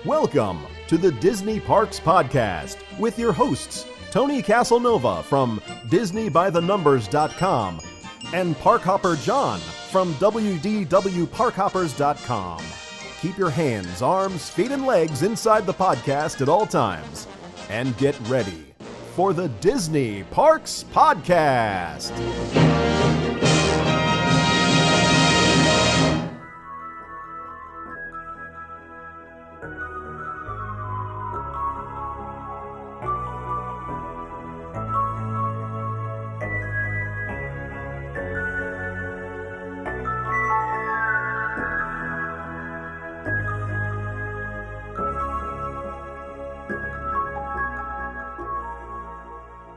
Welcome to the Disney Parks Podcast with your hosts, Tony Casanova from DisneyByTheNumbers.com and Parkhopper John from WDWParkhoppers.com. Keep your hands, arms, feet, and legs inside the podcast at all times. And get ready for the Disney Parks Podcast.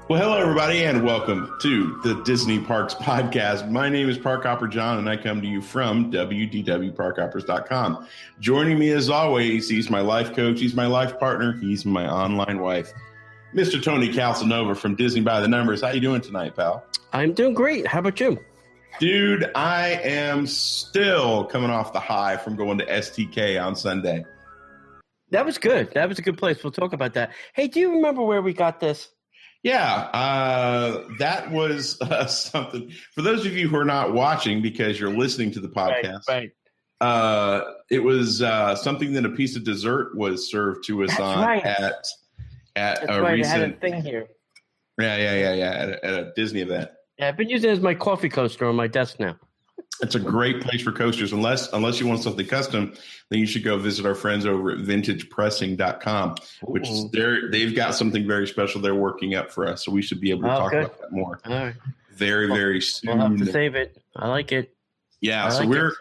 Well, hello, everybody, and welcome to the Disney Parks Podcast. My name is Parkhopper John, and I come to you from WDWParkhoppers.com. Joining me, as always, he's my life coach, he's my life partner, he's my online wife, Mr. Tony Casanova from Disney by the Numbers. How you doing tonight, pal? I'm doing great. How about you? Dude, I am still coming off the high from going to STK on Sunday. That was good. That was a good place. We'll talk about that. Hey, do you remember where we got this? Yeah, that was something. For those of you who are not watching because you're listening to the podcast, right. It was something that a piece of dessert was served to us at a recent. I had a thing here. Yeah, at a Disney event. Yeah, I've been using it as my coffee coaster on my desk now. It's a great place for coasters. Unless you want something custom, then you should go visit our friends over at vintagepressing.com, which they've got something very special they're working up for us. So we should be able to talk about that more. All right. Very soon. We'll have to save it. I like it. Yeah, we're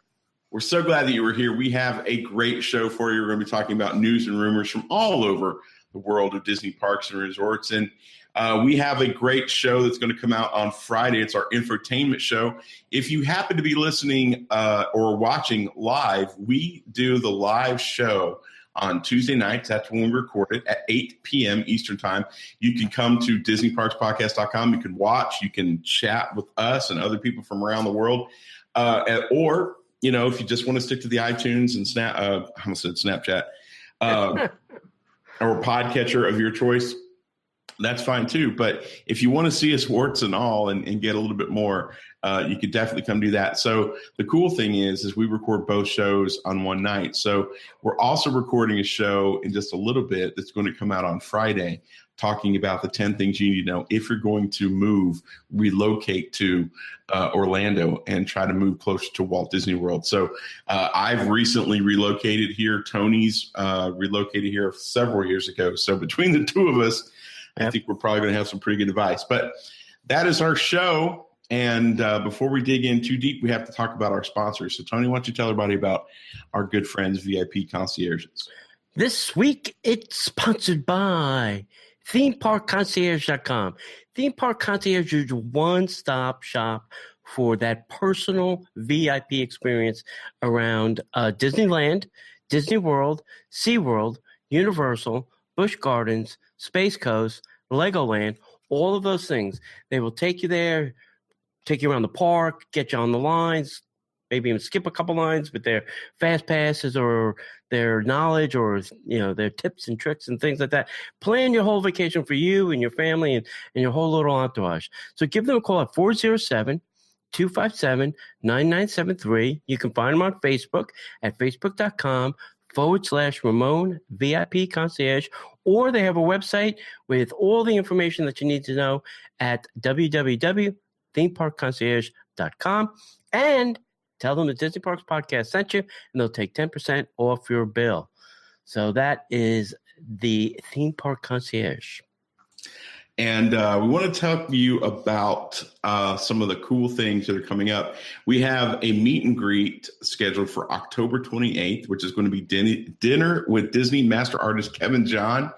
so glad that you were here. We have a great show for you. We're going to be talking about news and rumors from all over the world of Disney parks and resorts. And we have a great show that's going to come out on Friday. It's our Infotainment Show. If you happen to be listening or watching live, we do the live show on Tuesday nights. That's when we record it at 8 p.m. Eastern Time. You can come to DisneyParksPodcast.com. You can watch. You can chat with us and other people from around the world. Or, if you just want to stick to the iTunes and Snapchat or podcatcher of your choice, that's fine too. But if you want to see us warts and all and get a little bit more, you could definitely come do that. So the cool thing is we record both shows on one night. So we're also recording a show in just a little bit that's going to come out on Friday, talking about the 10 things you need to know if you're going to relocate to Orlando and try to move closer to Walt Disney World. So I've recently relocated here. Tony's relocated here several years ago. So between the two of us, I think we're probably going to have some pretty good advice. But that is our show. And before we dig in too deep, we have to talk about our sponsors. So, Tony, why don't you tell everybody about our good friends, VIP Concierges? This week, it's sponsored by themeparkconcierge.com. Theme Park Concierge is your one-stop shop for that personal VIP experience around Disneyland, Disney World, SeaWorld, Universal, Busch Gardens, Space Coast, Legoland, all of those things. They will take you there, take you around the park, get you on the lines, maybe even skip a couple lines with their fast passes or their knowledge or, their tips and tricks and things like that. Plan your whole vacation for you and your family and your whole little entourage. So give them a call at 407-257-9973. You can find them on Facebook at facebook.com/Ramon VIP Concierge, or they have a website with all the information that you need to know at www.themeparkconcierge.com, and tell them the Disney Parks Podcast sent you, and they'll take 10% off your bill. So that is the Theme Park Concierge. And we want to tell you about some of the cool things that are coming up. We have a meet and greet scheduled for October 28th, which is going to be dinner with Disney master artist Kevin John.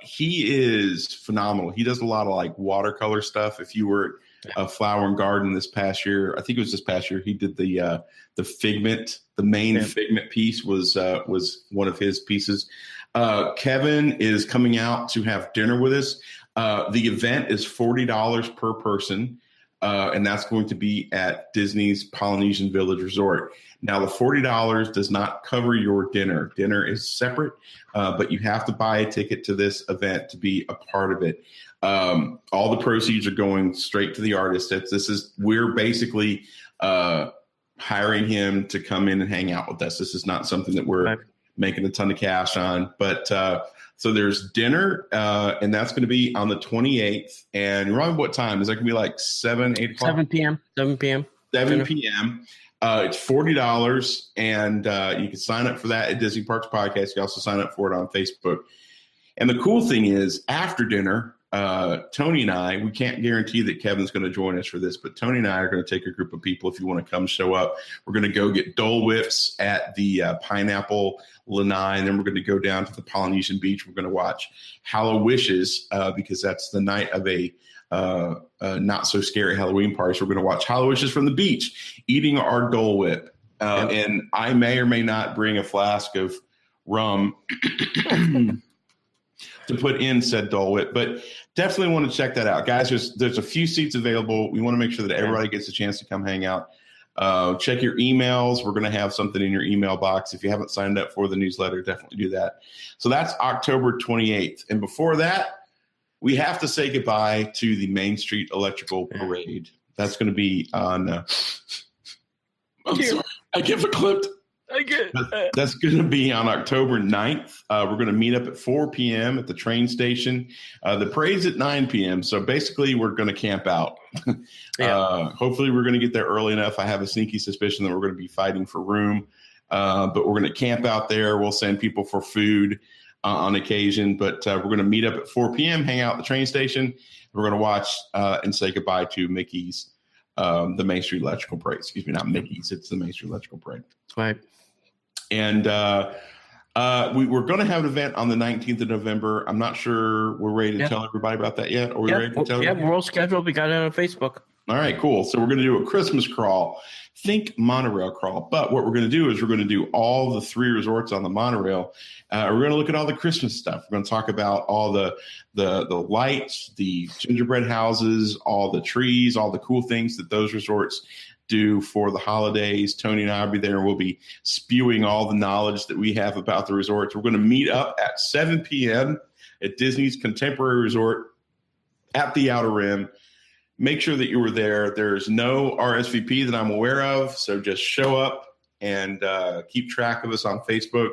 He is phenomenal. He does a lot of watercolor stuff. If you were at Flower and Garden this past year, I think it was this past year, he did the Figment. The main Figment piece was one of his pieces. Kevin is coming out to have dinner with us. The event is $40 per person, and that's going to be at Disney's Polynesian Village Resort. Now, the $40 does not cover your dinner. Dinner is separate, but you have to buy a ticket to this event to be a part of it. All the proceeds are going straight to the artist. We're basically hiring him to come in and hang out with us. This is not something that we're making a ton of cash on, but so there's dinner, and that's going to be on the 28th. And remind me what time? Is that going to be like 8 o'clock? 7 p.m. 7 p.m. 7 p.m. It's $40, and you can sign up for that at Disney Parks Podcast. You can also sign up for it on Facebook. And the cool thing is, after dinner, Tony and I, we can't guarantee that Kevin's going to join us for this, but Tony and I are going to take a group of people. If you want to come show up, we're going to go get Dole Whips at the Pineapple Lanai, and then we're going to go down to the Polynesian Beach. We're going to watch Hallowishes because that's the night of a not so scary Halloween party. So we're going to watch Hallowishes from the beach, eating our Dole Whip. And I may or may not bring a flask of rum to put in said Dole Whip, but definitely want to check that out, guys. There's a few seats available. We want to make sure that everybody gets a chance to come hang out. Check your emails. We're going to have something in your email box. If you haven't signed up for the newsletter, definitely do that. So that's October 28th. And before that, we have to say goodbye to the Main Street Electrical Parade. That's going to be on. I'm sorry, I get verklipped. That's going to be on October 9th. We're going to meet up at 4 p.m. at the train station. The parade's at 9 p.m., so basically we're going to camp out. Hopefully we're going to get there early enough. I have a sneaky suspicion that we're going to be fighting for room, but we're going to camp out there. We'll send people for food on occasion, but we're going to meet up at 4 p.m., hang out at the train station. We're going to watch and say goodbye to Mickey's, the Main Street Electrical Parade. Excuse me, not Mickey's. It's the Main Street Electrical Parade. Right. And we're going to have an event on the 19th of November. I'm not sure we're ready to tell everybody about that yet. Are we ready to tell everybody? Yeah, we're all scheduled. We got it on Facebook. All right, cool. So we're going to do a Christmas crawl. Think monorail crawl. But what we're going to do is we're going to do all the 3 resorts on the monorail. We're going to look at all the Christmas stuff. We're going to talk about all the lights, the gingerbread houses, all the trees, all the cool things that those resorts do for the holidays. Tony and I will be there, and we'll be spewing all the knowledge that we have about the resorts. We're going to meet up at 7 p.m. at Disney's Contemporary Resort at the Outer Rim. Make sure that you were there. There's no RSVP that I'm aware of, so just show up and keep track of us on Facebook.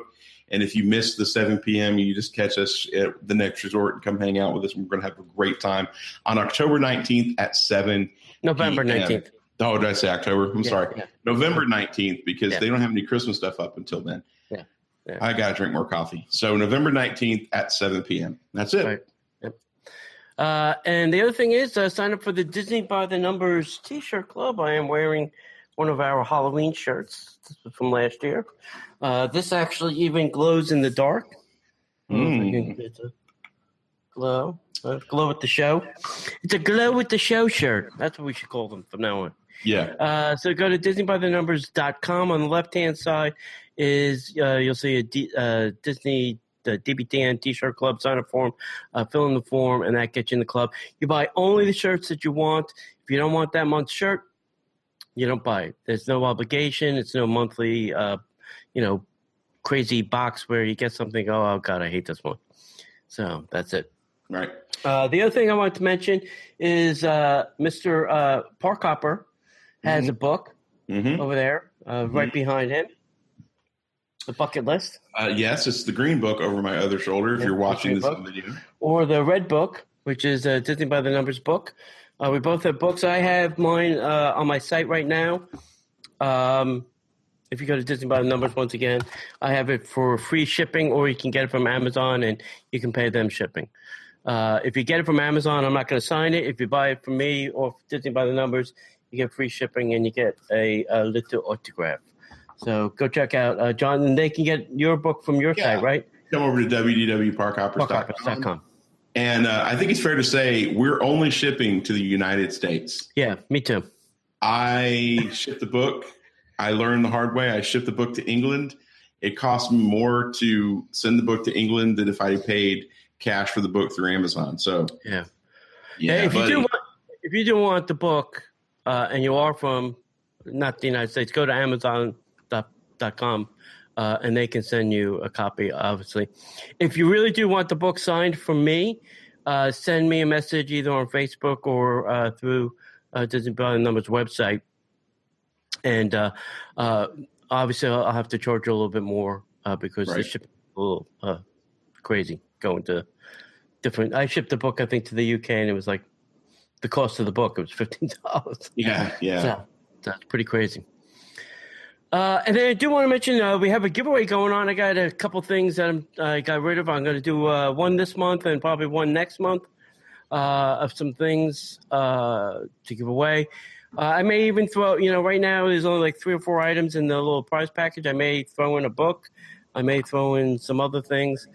And if you miss the 7 p.m., you just catch us at the next resort and come hang out with us. We're going to have a great time on October 19th at 7 November p.m. 19th. Oh, did I say October? I'm sorry. Yeah. November 19th, because they don't have any Christmas stuff up until then. Yeah. I got to drink more coffee. So November 19th at 7 p.m. That's it. Right. Yep. And the other thing is sign up for the Disney by the Numbers T-shirt club. I am wearing one of our Halloween shirts. This was from last year. This actually even glows in the dark. It's a glow. Glow with the show. It's a glow with the show shirt. That's what we should call them from now on. Yeah. So go to DisneyByTheNumbers.com. On the left-hand side is you'll see a Disney the DBTN T-shirt club sign-up form. Fill in the form, and that gets you in the club. You buy only the shirts that you want. If you don't want that month's shirt, you don't buy it. There's no obligation. It's no monthly, crazy box where you get something. Oh God, I hate this one. So that's it. Right. The other thing I wanted to mention is Mr. Park Hopper has a book over there, right behind him. The bucket list. Yes, it's the green book over my other shoulder. If you're watching this on video, or the red book, which is Disney by the Numbers book. We both have books. I have mine on my site right now. If you go to Disney by the Numbers, once again, I have it for free shipping, or you can get it from Amazon and you can pay them shipping. If you get it from Amazon, I'm not going to sign it. If you buy it from me or Disney by the Numbers, you get free shipping and you get a little autograph. So go check out John, and they can get your book from your site, right? Come over to www.parkhoppers.com. And I think it's fair to say we're only shipping to the United States. Yeah, me too. I shipped the book. I learned the hard way. I shipped the book to England. It cost me more to send the book to England than if I paid cash for the book through Amazon. So yeah. If you do want the book, and you are from not the United States, go to Amazon.com disneyparks.com, and they can send you a copy, obviously. If you really do want the book signed from me, send me a message either on Facebook or through Disney by the Numbers website. And obviously, I'll have to charge you a little bit more because the shipping is a little crazy going to different. I shipped the book, I think, to the UK, and it was like the cost of the book. It was $15. Yeah. So that's pretty crazy. And then I do want to mention we have a giveaway going on. I got a couple things that I got rid of. I'm going to do one this month and probably one next month of some things to give away. I may even throw, right now there's only like 3 or 4 items in the little prize package. I may throw in a book. I may throw in some other things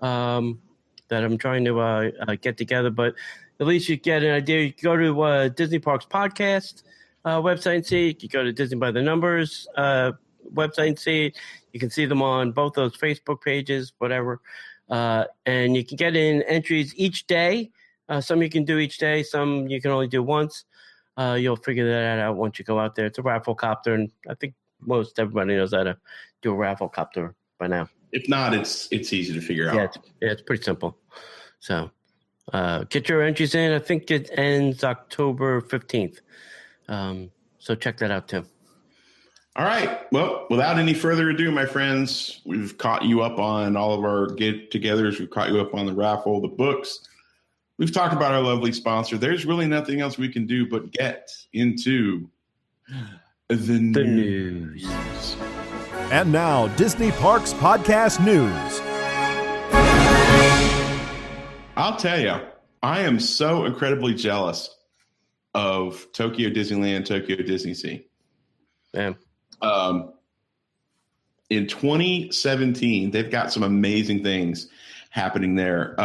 that I'm trying to get together. But at least you get an idea. You can go to Disney Parks Podcast website and see it. You go to Disney by the Numbers website and see it. You can see them on both those Facebook pages, whatever. And you can get in entries each day. Some you can do each day. Some you can only do once. You'll figure that out once you go out there. It's a raffle copter, and I think most everybody knows how to do a raffle copter by now. If not, it's easy to figure out. Yeah, it's pretty simple. So get your entries in. I think it ends October 15th. So check that out too. All right. Well, without any further ado, my friends, we've caught you up on all of our get-togethers. We've caught you up on the raffle, the books. We've talked about our lovely sponsor. There's really nothing else we can do but get into the news. And now, Disney Parks Podcast News. I'll tell you, I am so incredibly jealous of Tokyo Disneyland, Tokyo Disney Sea. Yeah. In 2017, they've got some amazing things happening there.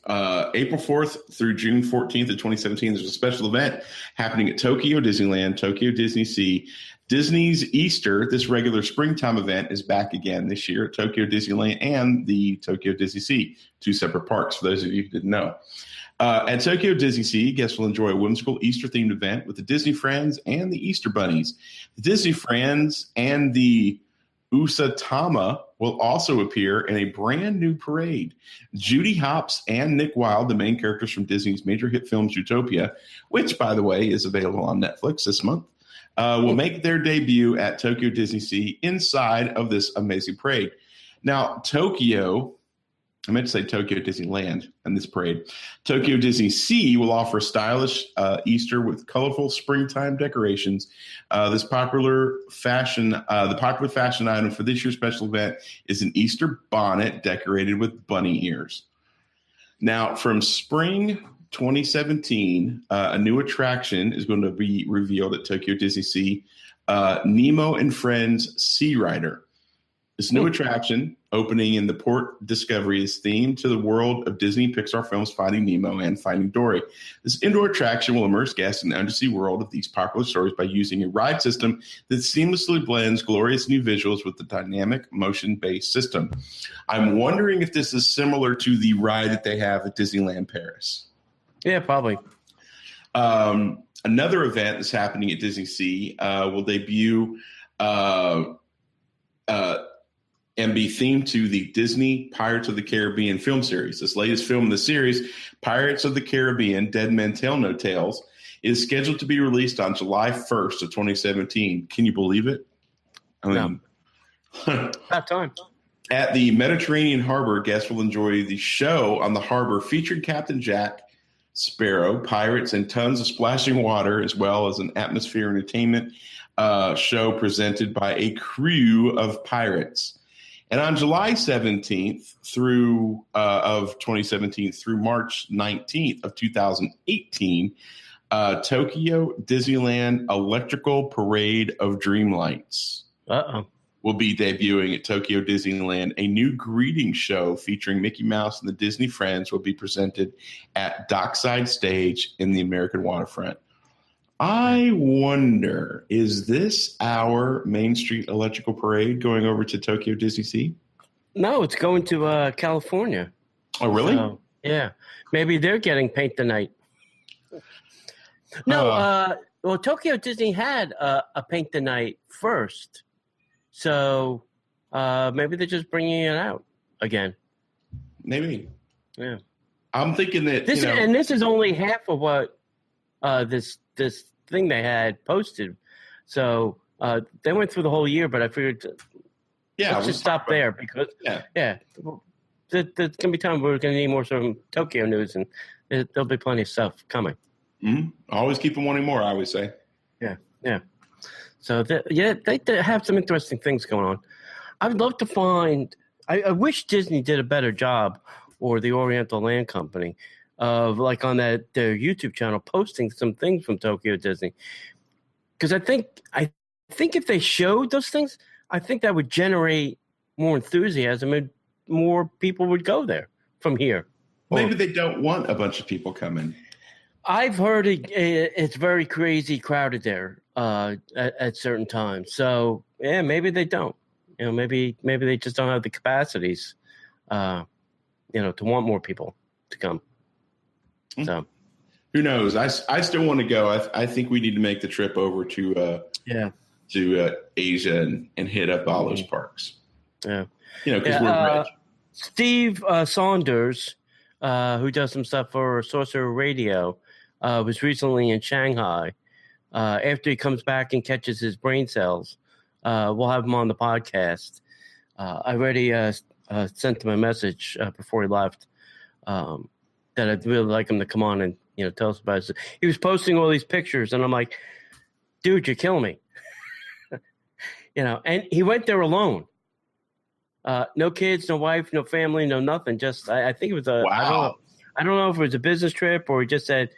April 4th through June 14th of 2017, there's a special event happening at Tokyo Disneyland, Tokyo Disney Sea. Disney's Easter, this regular springtime event, is back again this year at Tokyo Disneyland and the Tokyo Disney Sea, 2 separate parks, for those of you who didn't know. At Tokyo Disney Sea, guests will enjoy a whimsical Easter-themed event with the Disney Friends and the Easter Bunnies. The Disney Friends and the Usatama will also appear in a brand new parade. Judy Hopps and Nick Wilde, the main characters from Disney's major hit film Zootopia, which, by the way, is available on Netflix this month, will make their debut at Tokyo Disney Sea inside of this amazing parade. Now, I meant to say Tokyo Disneyland and this parade. Tokyo Disney Sea will offer stylish Easter with colorful springtime decorations. The popular fashion item for this year's special event is an Easter bonnet decorated with bunny ears. Now, from spring 2017, a new attraction is going to be revealed at Tokyo Disney Sea, Nemo and Friends Sea Rider. This new attraction, opening in the Port Discovery, is themed to the world of Disney Pixar films Finding Nemo and Finding Dory. This indoor attraction will immerse guests in the undersea world of these popular stories by using a ride system that seamlessly blends glorious new visuals with the dynamic motion-based system. I'm wondering if this is similar to the ride that they have at Disneyland Paris. Yeah, probably. Another event that's happening at Disney Sea will debut and be themed to the Disney Pirates of the Caribbean film series. This latest film in the series, Pirates of the Caribbean, Dead Men Tell No Tales, is scheduled to be released on July 1st of 2017. Can you believe it? I mean, about time. At the Mediterranean Harbor, guests will enjoy the show on the harbor featuring Captain Jack Sparrow, pirates, and tons of splashing water, as well as an atmosphere entertainment show presented by a crew of pirates. And on July 17th of 2017 through March 19th of 2018, Tokyo Disneyland Electrical Parade of Dreamlights will be debuting at Tokyo Disneyland. A new greeting show featuring Mickey Mouse and the Disney Friends will be presented at Dockside Stage in the American waterfront. I wonder, is this our Main Street Electrical Parade going over to Tokyo Disney Sea? No, it's going to California. Oh, really? So, yeah. Maybe they're getting Paint the Night. No, well, Tokyo Disney had a Paint the Night first. So maybe they're just bringing it out again. Maybe. Yeah. I'm thinking that and this is only half of what this thing they had posted. So they went through the whole year, but I figured let's just stop there because there's going to be time where we're going to need more sort of Tokyo news, and there'll be plenty of stuff coming. Mm-hmm. Always keep them wanting more, I would say. Yeah. So they have some interesting things going on. I would love to find. I wish Disney did a better job, or the Oriental Land Company, of like on their YouTube channel posting some things from Tokyo Disney, because I think if they showed those things, I think that would generate more enthusiasm and more people would go there from here. Maybe they don't want a bunch of people coming. I've heard it's very crazy crowded there at certain times. So yeah, maybe they don't. Maybe they just don't have the capacities, to want more people to come. So who knows? I still want to go. I think we need to make the trip over to Asia and hit up all those parks. Yeah, because we're rich. Steve Saunders, who does some stuff for Sorcerer Radio, was recently in Shanghai. After he comes back and catches his brain cells, we'll have him on the podcast. I already sent him a message before he left that I'd really like him to come on and tell us about it. He was posting all these pictures, and I'm like, dude, you're killing me. And he went there alone. No kids, no wife, no family, no nothing. Just I think it was wow. I don't know if it was a business trip or he just said,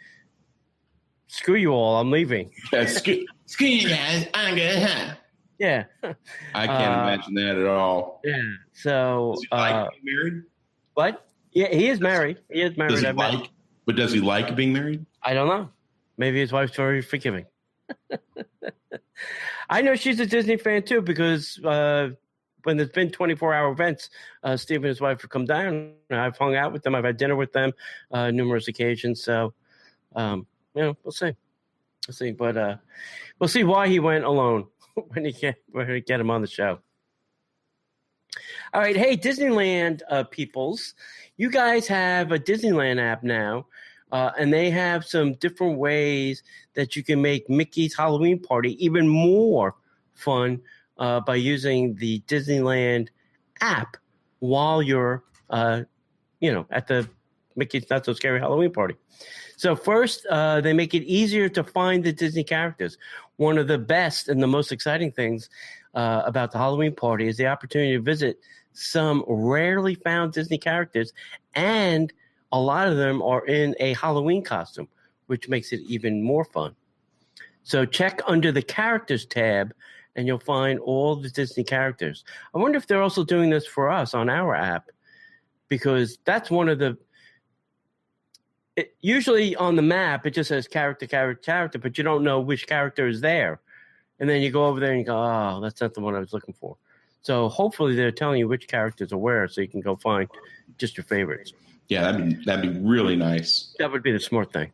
"Screw you all, I'm leaving." Screw you guys, I'm gonna. Yeah. I can't imagine that at all. Yeah. So. Does he like being married? What? Yeah, he is married. He is married. But does he like being married? I don't know. Maybe his wife's very forgiving. I know she's a Disney fan too because when there's been 24-hour events, Steve and his wife have come down. I've hung out with them. I've had dinner with them numerous occasions. So, we'll see. We'll see. But we'll see why he went alone when we get him on the show. All right. Hey, Disneyland peoples, you guys have a Disneyland app now, and they have some different ways that you can make Mickey's Halloween party even more fun by using the Disneyland app while you're, at the Mickey's Not So Scary Halloween party. So first, they make it easier to find the Disney characters. One of the best and the most exciting things about the Halloween party is the opportunity to visit some rarely found Disney characters, and a lot of them are in a Halloween costume, which makes it even more fun. So check under the Characters tab, and you'll find all the Disney characters. I wonder if they're also doing this for us on our app, because that's one of the... usually on the map, it just says character, but you don't know which character is there. And then you go over there and you go, oh, that's not the one I was looking for. So hopefully they're telling you which characters are where so you can go find just your favorites. Yeah, that'd be really nice. That would be the smart thing.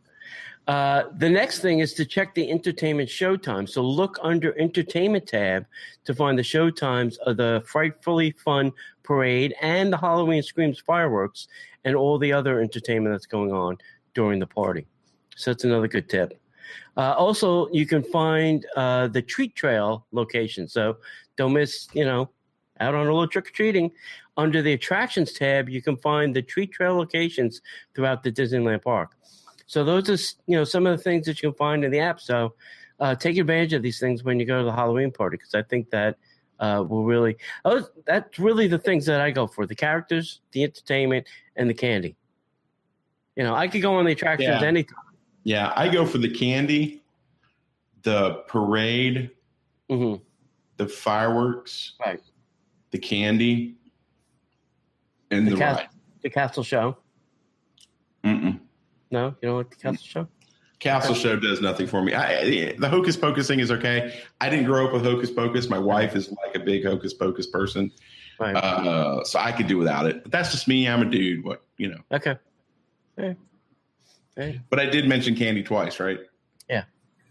The next thing is to check the entertainment showtime. So look under Entertainment tab to find the showtimes of the Frightfully Fun Parade and the Halloween Screams fireworks and all the other entertainment that's going on during the party. So that's another good tip. Also, you can find the treat trail location. So don't miss, out on a little trick-or-treating. Under the Attractions tab, you can find the treat trail locations throughout the Disneyland park. So those are, some of the things that you can find in the app. So take advantage of these things when you go to the Halloween party, because I think that will really that's really the things that I go for: the characters, the entertainment, and the candy. I could go on the attractions anytime. Yeah, I go for the candy, the parade, the fireworks, right, the candy, and the ride. The castle show. Mm-mm. No, you don't like the castle show? Castle show does nothing for me. The Hocus Pocus thing is okay. I didn't grow up with Hocus Pocus. My wife is like a big Hocus Pocus person. Right. So I could do without it. But that's just me. I'm a dude. Okay. Hey. But I did mention candy twice, right? Yeah.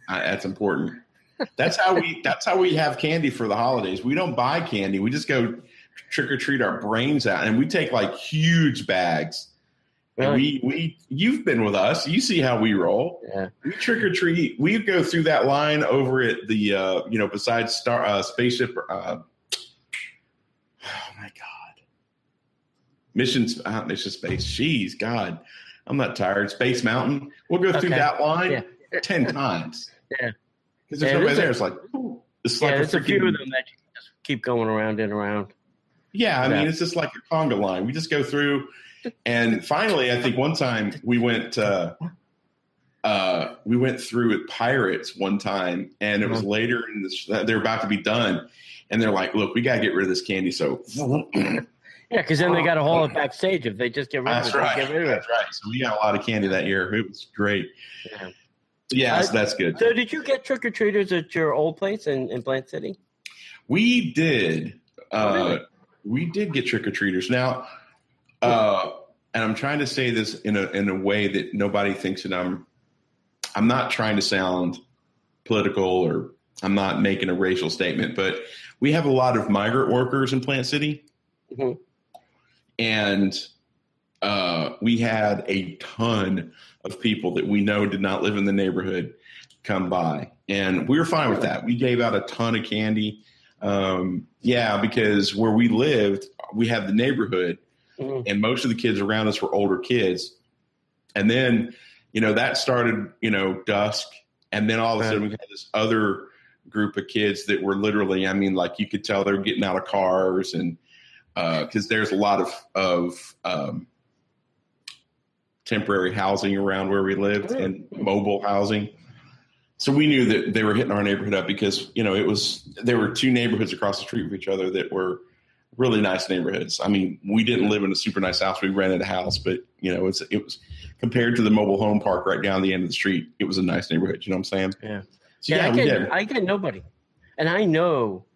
That's important. That's how we have candy for the holidays. We don't buy candy. We just go trick or treat our brains out, and we take like huge bags. Really? And you've been with us. You see how we roll. Yeah. We trick or treat. We go through that line over at the besides Spaceship. Oh my God. Mission Space. Jeez, God, I'm not tired. Space Mountain. We'll go through that line 10 times. Yeah. Because there's nobody there. It's like, it's like there's a few of them that you can just keep going around and around. Yeah, I mean, it's just like a conga line. We just go through, and finally, I think one time we went through at Pirates one time, and it was later in this. They're about to be done, and they're like, "Look, we got to get rid of this candy." So, yeah, because then they got to haul it backstage if they just get rid of it. Get rid of it. That's right. So we got a lot of candy that year. It was great. Yeah, so that's good. So did you get trick or treaters at your old place in Plant City? We did. Really? We did get trick or treaters. Now, and I'm trying to say this in a way that nobody thinks that I'm not trying to sound political, or I'm not making a racial statement, but we have a lot of migrant workers in Plant City. Mm-hmm. And we had a ton of people that we know did not live in the neighborhood come by, and we were fine with that. We gave out a ton of candy. Because where we lived, we had the neighborhood, and most of the kids around us were older kids. And then, that started, dusk. And then all of a sudden we had this other group of kids that were literally, I mean, like you could tell they were getting out of cars, and because there's a lot of temporary housing around where we lived and mobile housing. So we knew that they were hitting our neighborhood up because, there were two neighborhoods across the street from each other that were really nice neighborhoods. I mean, we didn't live in a super nice house. We rented a house, but, it was compared to the mobile home park right down the end of the street. It was a nice neighborhood. You know what I'm saying? Yeah. So, I get nobody. And I know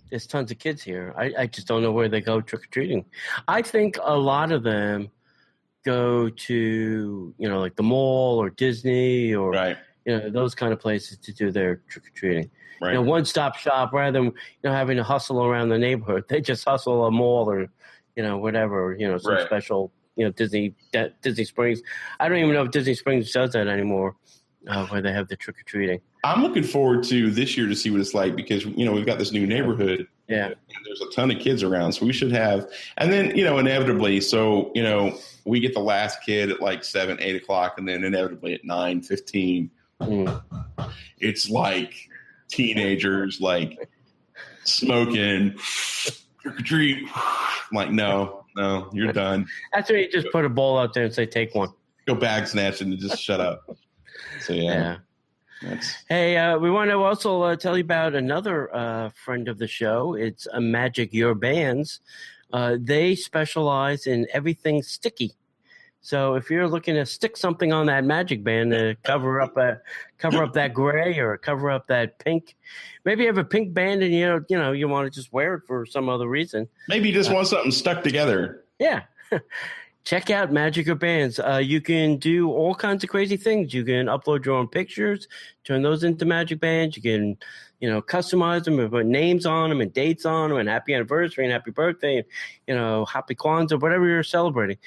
there's tons of kids here. I just don't know where they go trick-or-treating. I think a lot of them go to, like the mall or Disney or – those kind of places to do their trick-or-treating. Right. One-stop shop rather than, having to hustle around the neighborhood. They just hustle a mall or, whatever, some special, Disney Springs. I don't even know if Disney Springs does that anymore, where they have the trick-or-treating. I'm looking forward to this year to see what it's like because, we've got this new neighborhood. Yeah. And there's a ton of kids around. So we should have – and then, inevitably, so, we get the last kid at like 7, 8 o'clock, and then inevitably at 9:15 – it's like teenagers like smoking trick or treat. I'm like, no, you're done. That's where you just put a bowl out there and say, take one. Go bag snatching and just shut up. So yeah. Hey, we want to also tell you about another friend of the show. It's Magic Your Bands. They specialize in everything sticky. So if you're looking to stick something on that magic band to cover up that gray or cover up that pink, maybe you have a pink band and you want to just wear it for some other reason. Maybe you just want something stuck together. Yeah. Check out Magic Your Bands. You can do all kinds of crazy things. You can upload your own pictures, turn those into magic bands. You can, customize them and put names on them and dates on them and happy anniversary and happy birthday and, happy Kwanzaa, whatever you're celebrating.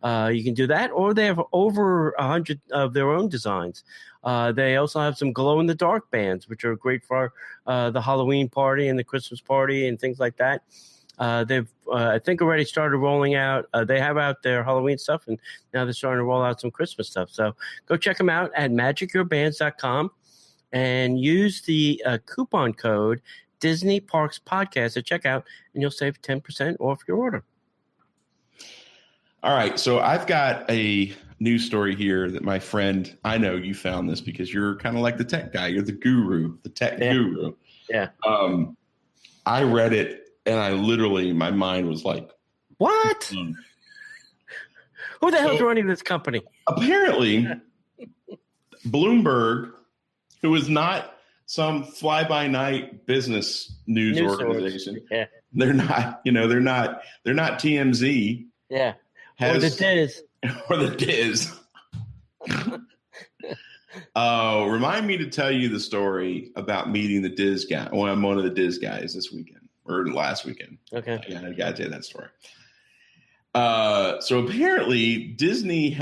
You can do that, or they have over 100 of their own designs. They also have some glow-in-the-dark bands, which are great for the Halloween party and the Christmas party and things like that. They've, I think, already started rolling out. They have out their Halloween stuff, and now they're starting to roll out some Christmas stuff. So go check them out at magicyourbands.com and use the coupon code Disney Parks Podcast at checkout, and you'll save 10% off your order. All right, so I've got a news story here that my friend, I know you found this because you're kind of like the tech guy. You're the guru, the tech guru. Yeah. I read it, and I literally, my mind was like, what? Who the hell's running this company? Apparently, Bloomberg, who is not some fly-by-night business news organization, they're not TMZ. Yeah. Or the Diz. Or the Diz. Oh, remind me to tell you the story about meeting the Diz guy. Well, I'm one of the Diz guys this weekend or last weekend. Okay. I got to tell you that story. So apparently Disney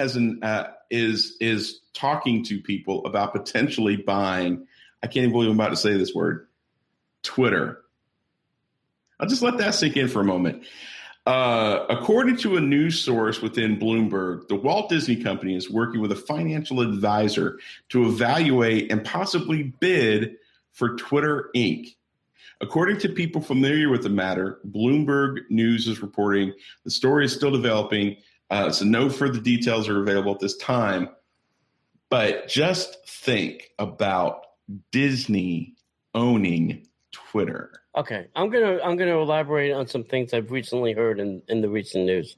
is talking to people about potentially buying, I can't even believe I'm about to say this word, Twitter. I'll just let that sink in for a moment. According to a news source within Bloomberg, the Walt Disney Company is working with a financial advisor to evaluate and possibly bid for Twitter Inc. According to people familiar with the matter, Bloomberg News is reporting the story is still developing, so no further details are available at this time. But just think about Disney owning Twitter. Okay, I'm gonna elaborate on some things I've recently heard in the recent news.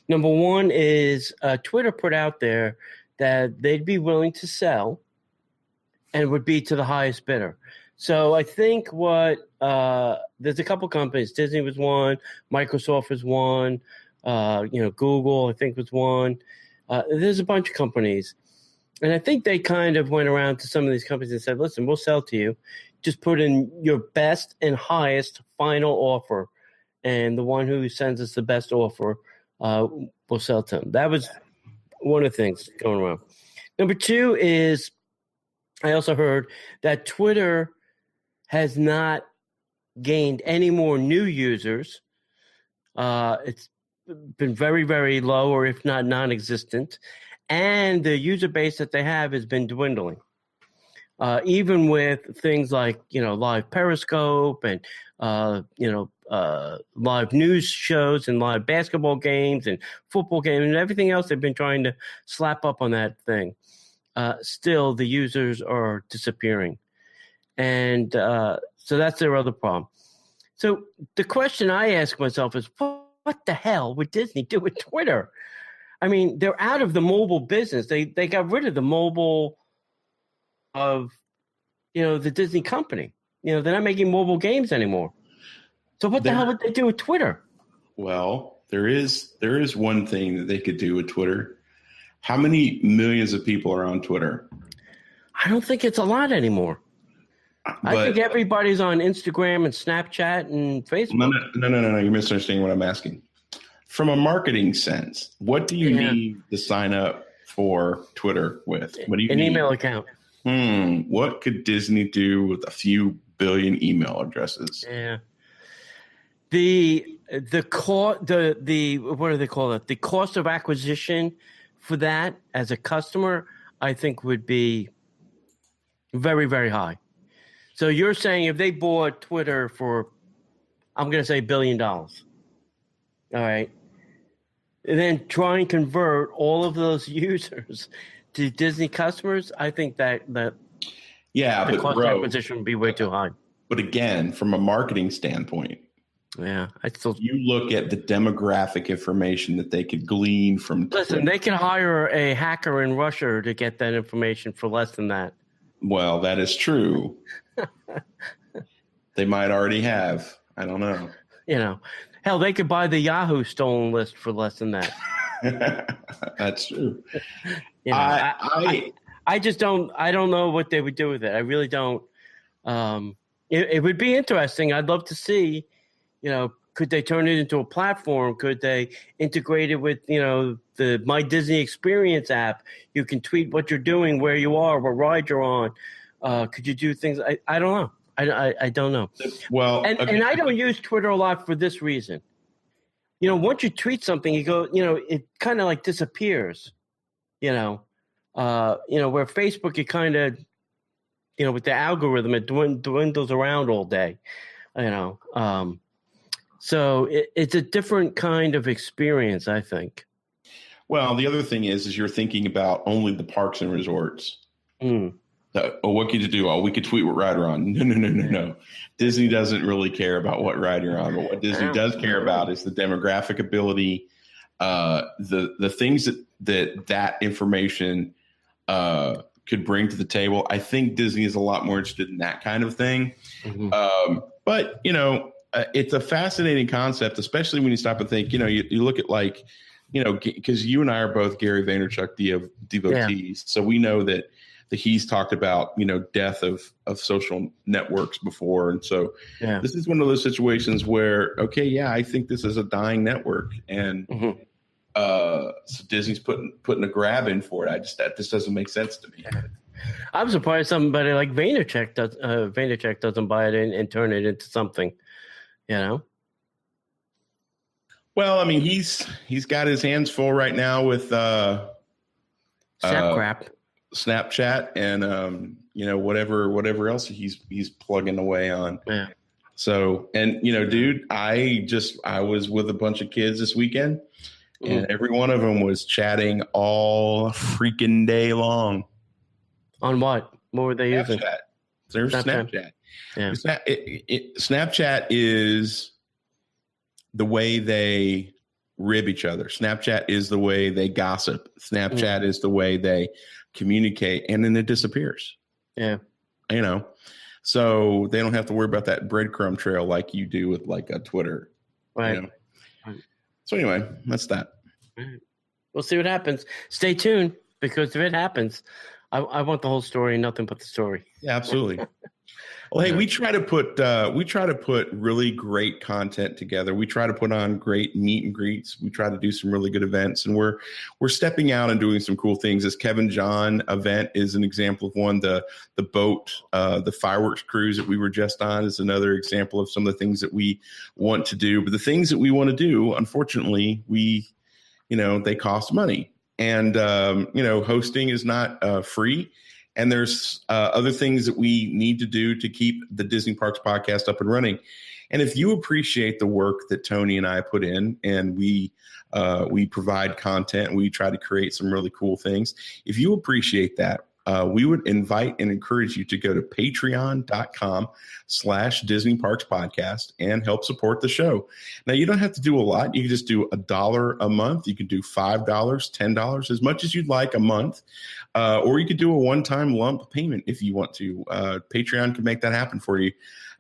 Number one is Twitter put out there that they'd be willing to sell, and would be to the highest bidder. So I think there's a couple companies. Disney was one, Microsoft was one, Google I think was one. There's a bunch of companies, and I think they kind of went around to some of these companies and said, "Listen, we'll sell to you. Just put in your best and highest final offer, and the one who sends us the best offer, will sell to them." That was one of the things going around. Number two is I also heard that Twitter has not gained any more new users. It's been very, very low, or if not non-existent. And the user base that they have has been dwindling. Even with things like, live Periscope and, live news shows and live basketball games and football games and everything else they've been trying to slap up on that thing. Still, the users are disappearing. And so that's their other problem. So the question I ask myself is, what the hell would Disney do with Twitter? I mean, they're out of the mobile business. They got rid of the mobile of, the Disney company. They're not making mobile games anymore. So what the hell would they do with Twitter? Well, there is one thing that they could do with Twitter. How many millions of people are on Twitter? I don't think it's a lot anymore. I think everybody's on Instagram and Snapchat and Facebook. No. You're misunderstanding what I'm asking. From a marketing sense, what do you need to sign up for Twitter with? What do you need? Email account. What could Disney do with a few billion email addresses? Yeah. The what do they call it? The cost of acquisition for that as a customer, I think would be very, very high. So you're saying if they bought Twitter for, I'm going to say $1 billion, all right, and then try and convert all of those users to Disney customers, I think that the cost of acquisition would be way too high. But again, from a marketing standpoint, you look at the demographic information that they could glean from Twitter. Listen, they can hire a hacker in Russia to get that information for less than that. Well, that is true. They might already have. I don't know. Hell, they could buy the Yahoo stolen list for less than that. That's true. I just don't. I don't know what they would do with it. I really don't. It would be interesting. I'd love to see. Could they turn it into a platform? Could they integrate it with the My Disney Experience app? You can tweet what you're doing, where you are, what ride you're on. Could you do things? I don't know. I don't know. Well, and I don't use Twitter a lot for this reason. Once you tweet something, you go, it kind of like disappears. Where Facebook, it kind of, with the algorithm, it dwindles around all day. So it's a different kind of experience, I think. Well, the other thing is you're thinking about only the parks and resorts. What could you do? We could tweet what ride we're on. No. Disney doesn't really care about what ride you're on. But what Disney does care about is the demographic ability, the things that information could bring to the table. I think Disney is a lot more interested in that kind of thing. Mm-hmm. But it's a fascinating concept, especially when you stop and think. You look at because you and I are both Gary Vaynerchuk devotees, so we know that he's talked about, death of social networks before. And so this is one of those situations where, okay, yeah, I think this is a dying network. And so Disney's putting a grab in for it. That this doesn't make sense to me. I'm surprised somebody like Vaynerchuk doesn't buy it and turn it into something, Well, I mean, he's got his hands full right now with Snapchat and whatever else he's plugging away on. Yeah. So, and dude, I was with a bunch of kids this weekend, and every one of them was chatting all freaking day long. On what? What were they using? There's Snapchat. Yeah. Snapchat is the way they rib each other. Snapchat is the way they gossip. Snapchat is the way they communicate, and then it disappears. Yeah. So they don't have to worry about that breadcrumb trail like you do with like a Twitter. Right. So anyway, that's that. We'll see what happens. Stay tuned, because if it happens, I want the whole story and nothing but the story. Yeah, absolutely. Well, hey, we try to put really great content together. We try to put on great meet and greets. We try to do some really good events, and we're stepping out and doing some cool things. This Kevin John event is an example of one. The boat, the fireworks cruise that we were just on is another example of some of the things that we want to do. But the things that we want to do, unfortunately, they cost money, and hosting is not free. And there's other things that we need to do to keep the Disney Parks podcast up and running. And if you appreciate the work that Tony and I put in, and we provide content, we try to create some really cool things. If you appreciate that, we would invite and encourage you to go to patreon.com/Disney Parks Podcast and help support the show. Now, you don't have to do a lot. You can just do $1 a month. You can do $5, $10, as much as you'd like a month. Or you could do a one-time lump payment if you want to. Patreon can make that happen for you.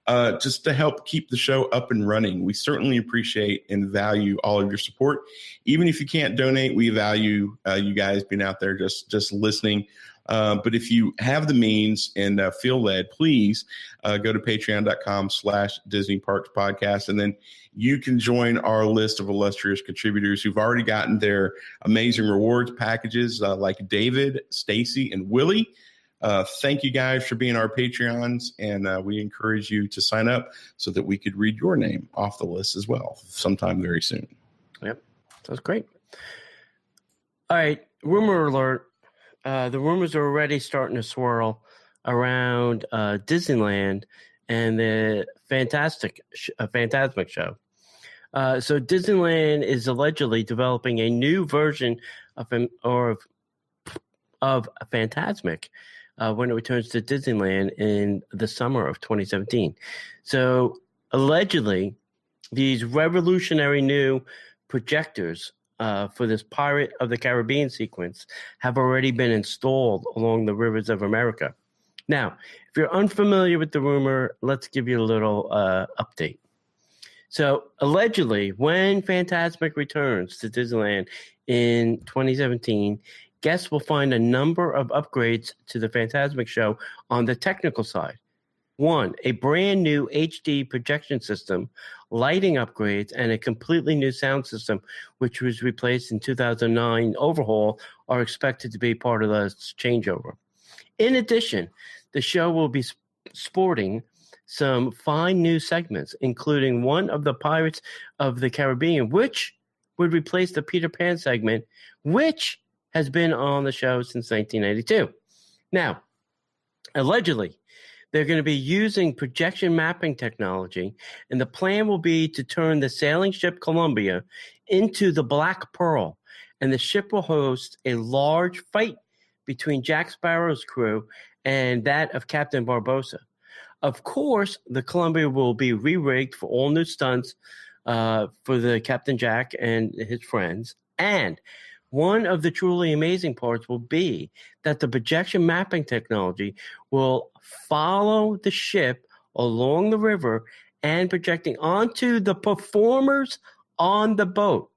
Just to help keep the show up and running. We certainly appreciate and value all of your support. Even if you can't donate, we value you guys being out there just listening. But if you have the means and feel led, please go to patreon.com/Disney Parks Podcast. And then you can join our list of illustrious contributors who've already gotten their amazing rewards packages, like David, Stacy, and Willie. Thank you guys for being our Patreons. And we encourage you to sign up so that we could read your name off the list as well sometime very soon. Yep. Sounds great. All right. Rumor alert. The rumors are already starting to swirl around Disneyland and the Fantasmic show. So Disneyland is allegedly developing a new version of Fantasmic when it returns to Disneyland in the summer of 2017. So allegedly, these revolutionary new projectors for this Pirate of the Caribbean sequence have already been installed along the rivers of America. Now, if you're unfamiliar with the rumor, let's give you a little update. So, allegedly, when Fantasmic returns to Disneyland in 2017, guests will find a number of upgrades to the Fantasmic show on the technical side. One, a brand new HD projection system, lighting upgrades, and a completely new sound system, which was replaced in 2009 overhaul, are expected to be part of the changeover. In addition, the show will be sporting some fine new segments, including one of the Pirates of the Caribbean, which would replace the Peter Pan segment, which has been on the show since 1992. Now, allegedly, they're going to be using projection mapping technology, and the plan will be to turn the sailing ship Columbia into the Black Pearl, and the ship will host a large fight between Jack Sparrow's crew and that of Captain Barbossa. Of course, the Columbia will be re-rigged for all new stunts for the Captain Jack and his friends, and one of the truly amazing parts will be that the projection mapping technology will follow the ship along the river and projecting onto the performers on the boat.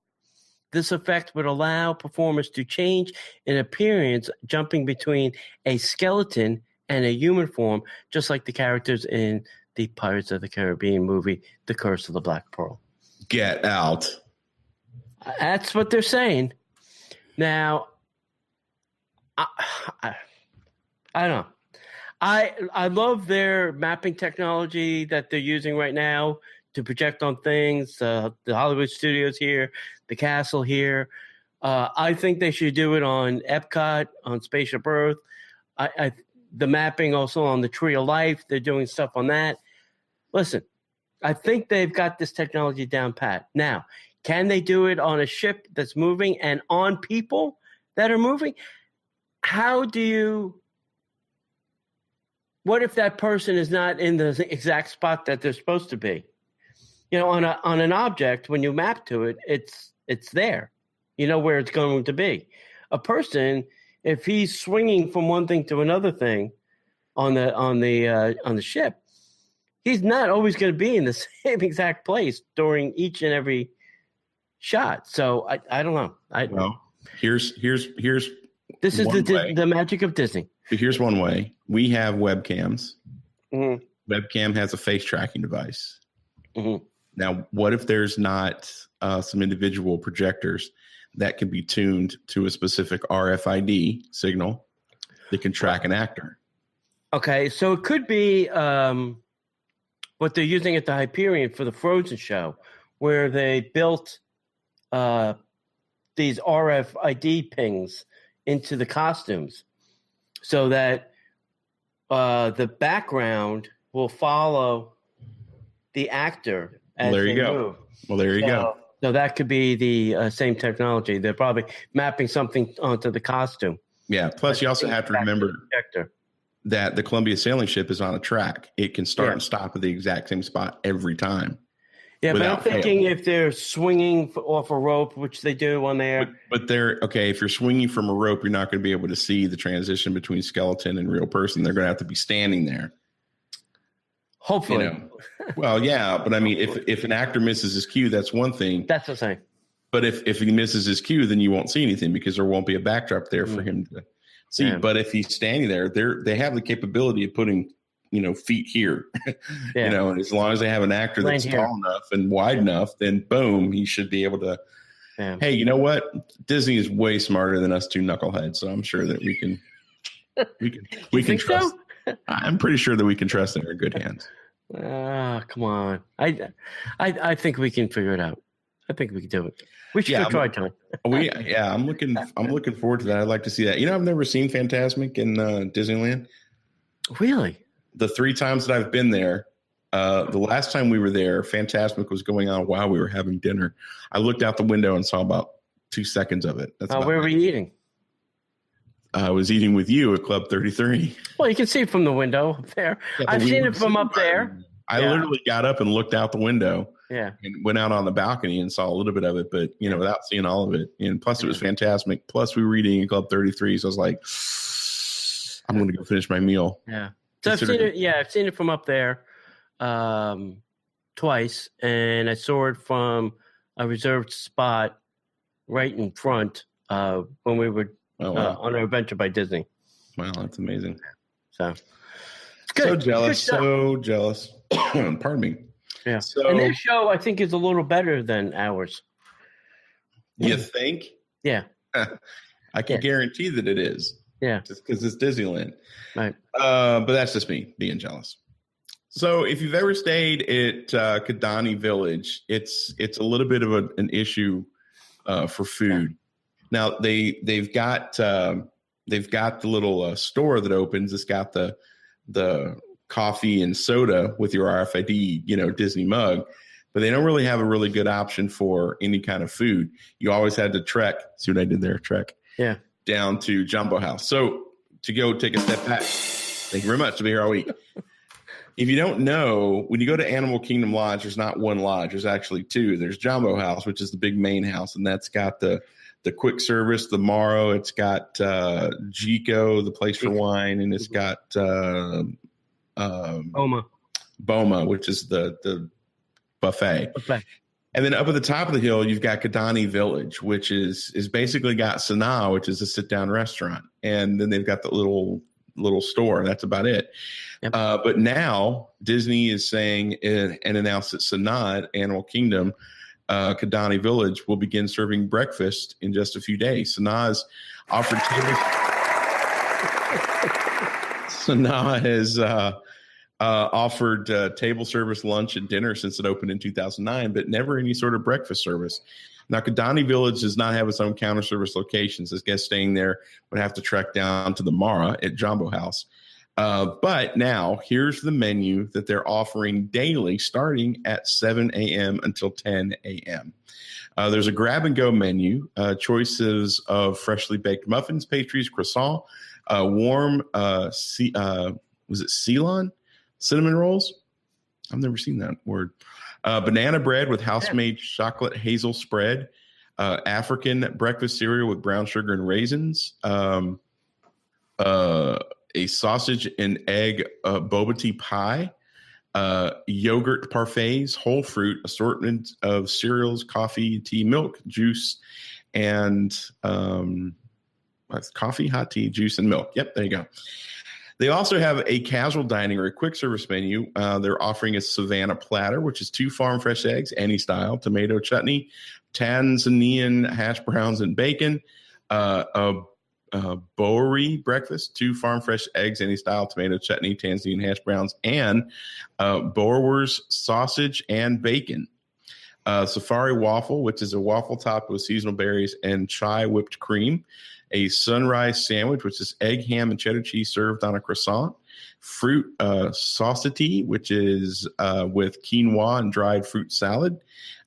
This effect would allow performers to change in appearance, jumping between a skeleton and a human form, just like the characters in the Pirates of the Caribbean movie, The Curse of the Black Pearl. Get out. That's what they're saying. Now, I don't know. I love their mapping technology that they're using right now to project on things. The Hollywood studios here, the castle here. I think they should do it on Epcot, on Spaceship Earth. The mapping also on the Tree of Life. They're doing stuff on that. Listen, I think they've got this technology down pat. Now, can they do it on a ship that's moving and on people that are moving? What if that person is not in the exact spot that they're supposed to be? You know, on an object, when you map to it, it's there. You know where it's going to be. A person, if he's swinging from one thing to another thing on the ship, he's not always going to be in the same exact place during each and every shot. So I don't know. Well, here's this is the magic of Disney. Here's one way. We have webcams. Mm-hmm. Webcam has a face tracking device. Mm-hmm. Now, what if there's not some individual projectors that can be tuned to a specific RFID signal that can track an actor? Okay, so it could be what they're using at the Hyperion for the Frozen show, where they built these RFID pings into the costumes so that the background will follow the actor as there you they go. move. Well, there you go. So that could be the same technology. They're probably mapping something onto the costume. Yeah. Plus, you also have to remember that the Columbia sailing ship is on a track. It can start and stop at the exact same spot every time. Yeah, but I'm thinking if they're swinging off a rope, which they do on there. But they're okay. If you're swinging from a rope, you're not going to be able to see the transition between skeleton and real person. They're going to have to be standing there. Hopefully. You know? Well, yeah, but I mean, if an actor misses his cue, that's one thing. That's the same. But if he misses his cue, then you won't see anything because there won't be a backdrop there for him to see. Yeah. But if he's standing there, they have the capability of putting, feet here, and as long as they have an actor that's tall enough and wide enough, then boom, he should be able to. Yeah. Hey, you know what? Disney is way smarter than us two knuckleheads, so I'm sure that we can trust. So? I'm pretty sure that we can trust they're in good hands. Come on. I think we can figure it out. I think we can do it. We should go try time. I'm looking forward to that. I'd like to see that. I've never seen Fantasmic in Disneyland. Really? The 3 times that I've been there, the last time we were there, Fantasmic was going on while we were having dinner. I looked out the window and saw about 2 seconds of it. That's where were you eating? I was eating with you at Club 33. Well, you can see it from the window up there. Yeah, I've seen it from up there. I literally got up and looked out the window. Yeah. And went out on the balcony and saw a little bit of it, but without seeing all of it. And plus it was Fantasmic. Plus we were eating at Club 33. So I was like, I'm going to go finish my meal. Yeah. So I've seen it. Yeah. I've seen it from up there twice. And I saw it from a reserved spot right in front when we were on our adventure by Disney. Wow. That's amazing. So good. So jealous. Pardon me. Yeah. And their show, I think, is a little better than ours. You think? Yeah. I can guarantee that it is. Yeah. Just because it's Disneyland. Right. But that's just me being jealous. So if you've ever stayed at Kidani Village, it's a little bit of an issue for food. Yeah. Now they've got the little store that opens. It's got the coffee and soda with your RFID, Disney mug, but they don't really have a really good option for any kind of food. You always had to trek. See what I did there? Trek. Yeah. Down to Jumbo House. So to go take a step back, thank you very much to be here all week. If you don't know, when you go to Animal Kingdom Lodge, there's not one lodge. There's actually 2. There's Jumbo House, which is the big main house, and that's got the quick service, the Morrow. It's got Jico, the place for wine, and it's got Boma, which is the buffet. And then up at the top of the hill, you've got Kidani Village, which is basically got Sanaa, which is a sit-down restaurant. And then they've got the little store. That's about it. Yep. But now Disney is saying and announced that Sanaa, Animal Kingdom, Kidani Village will begin serving breakfast in just a few days. Sanaa has offered table service lunch and dinner since it opened in 2009, but never any sort of breakfast service. Now, Kidani Village does not have its own counter service locations, as guests staying there would have to trek down to the Mara at Jambo House. But now here's the menu that they're offering daily starting at 7 a.m. until 10 a.m. There's a grab-and-go menu, choices of freshly baked muffins, pastries, croissant, warm, was it Ceylon? Cinnamon rolls? I've never seen that word. Banana bread with house-made chocolate hazel spread, African breakfast cereal with brown sugar and raisins, a sausage and egg boba tea pie, yogurt parfaits, whole fruit, assortment of cereals, coffee, tea, milk, juice, and coffee, hot tea, juice, and milk. Yep, there you go. They also have a casual dining or a quick service menu. They're offering a Savannah platter, which is 2 farm fresh eggs, any style, tomato chutney, Tanzanian hash browns and bacon, a Bowery breakfast, 2 farm fresh eggs, any style, tomato chutney, Tanzanian hash browns, and Bower's sausage and bacon. Safari waffle, which is a waffle topped with seasonal berries and chai whipped cream. A sunrise sandwich, which is egg, ham, and cheddar cheese served on a croissant. Fruit saucity, which is with quinoa and dried fruit salad.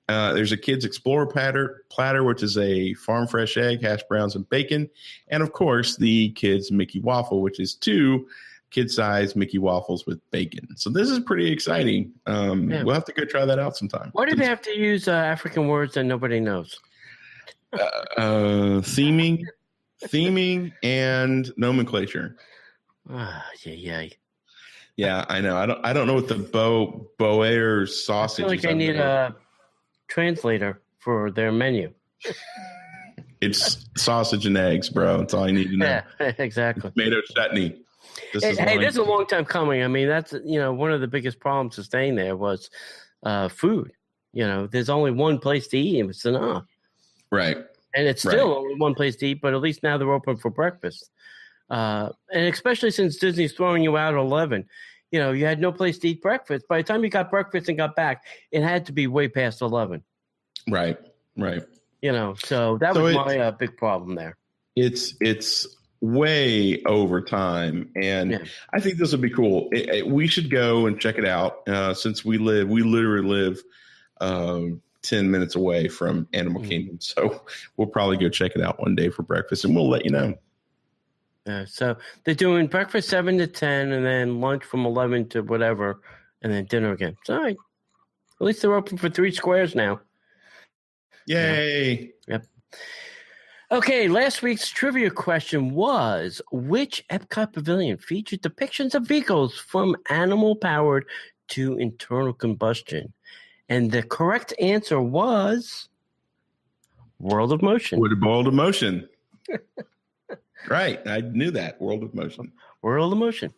There's a Kids Explorer platter, which is a farm fresh egg, hash browns, and bacon. And, of course, the Kids Mickey Waffle, which is 2 kid-sized Mickey Waffles with bacon. So this is pretty exciting. We'll have to go try that out sometime. Why do they have to use African words that nobody knows? Theming and nomenclature. Yeah, I know. I don't know what the Boer sausage. I feel like I need a translator for their menu. It's sausage and eggs, bro. That's all I need to know. Yeah, exactly. Tomato chutney. This is a long time coming. I mean, that's one of the biggest problems of staying there was food. There's only one place to eat, and it's enough. Right. And it's still only one place to eat, but at least now they're open for breakfast. And especially since Disney's throwing you out at 11, you had no place to eat breakfast. By the time you got breakfast and got back, it had to be way past 11. Right. So that was my big problem there. It's way over time, and I think this would be cool. We should go and check it out since we literally live 10 minutes away from Animal Kingdom. So we'll probably go check it out one day for breakfast, and we'll let you know. So they're doing breakfast 7 to 10, and then lunch from 11 to whatever, and then dinner again. So all right. At least they're open for 3 squares now. Yay. Yep. Okay, last week's trivia question was, which Epcot pavilion featured depictions of vehicles from animal-powered to internal combustion? And the correct answer was World of Motion. World of Motion. Right. I knew that. World of Motion. World of Motion.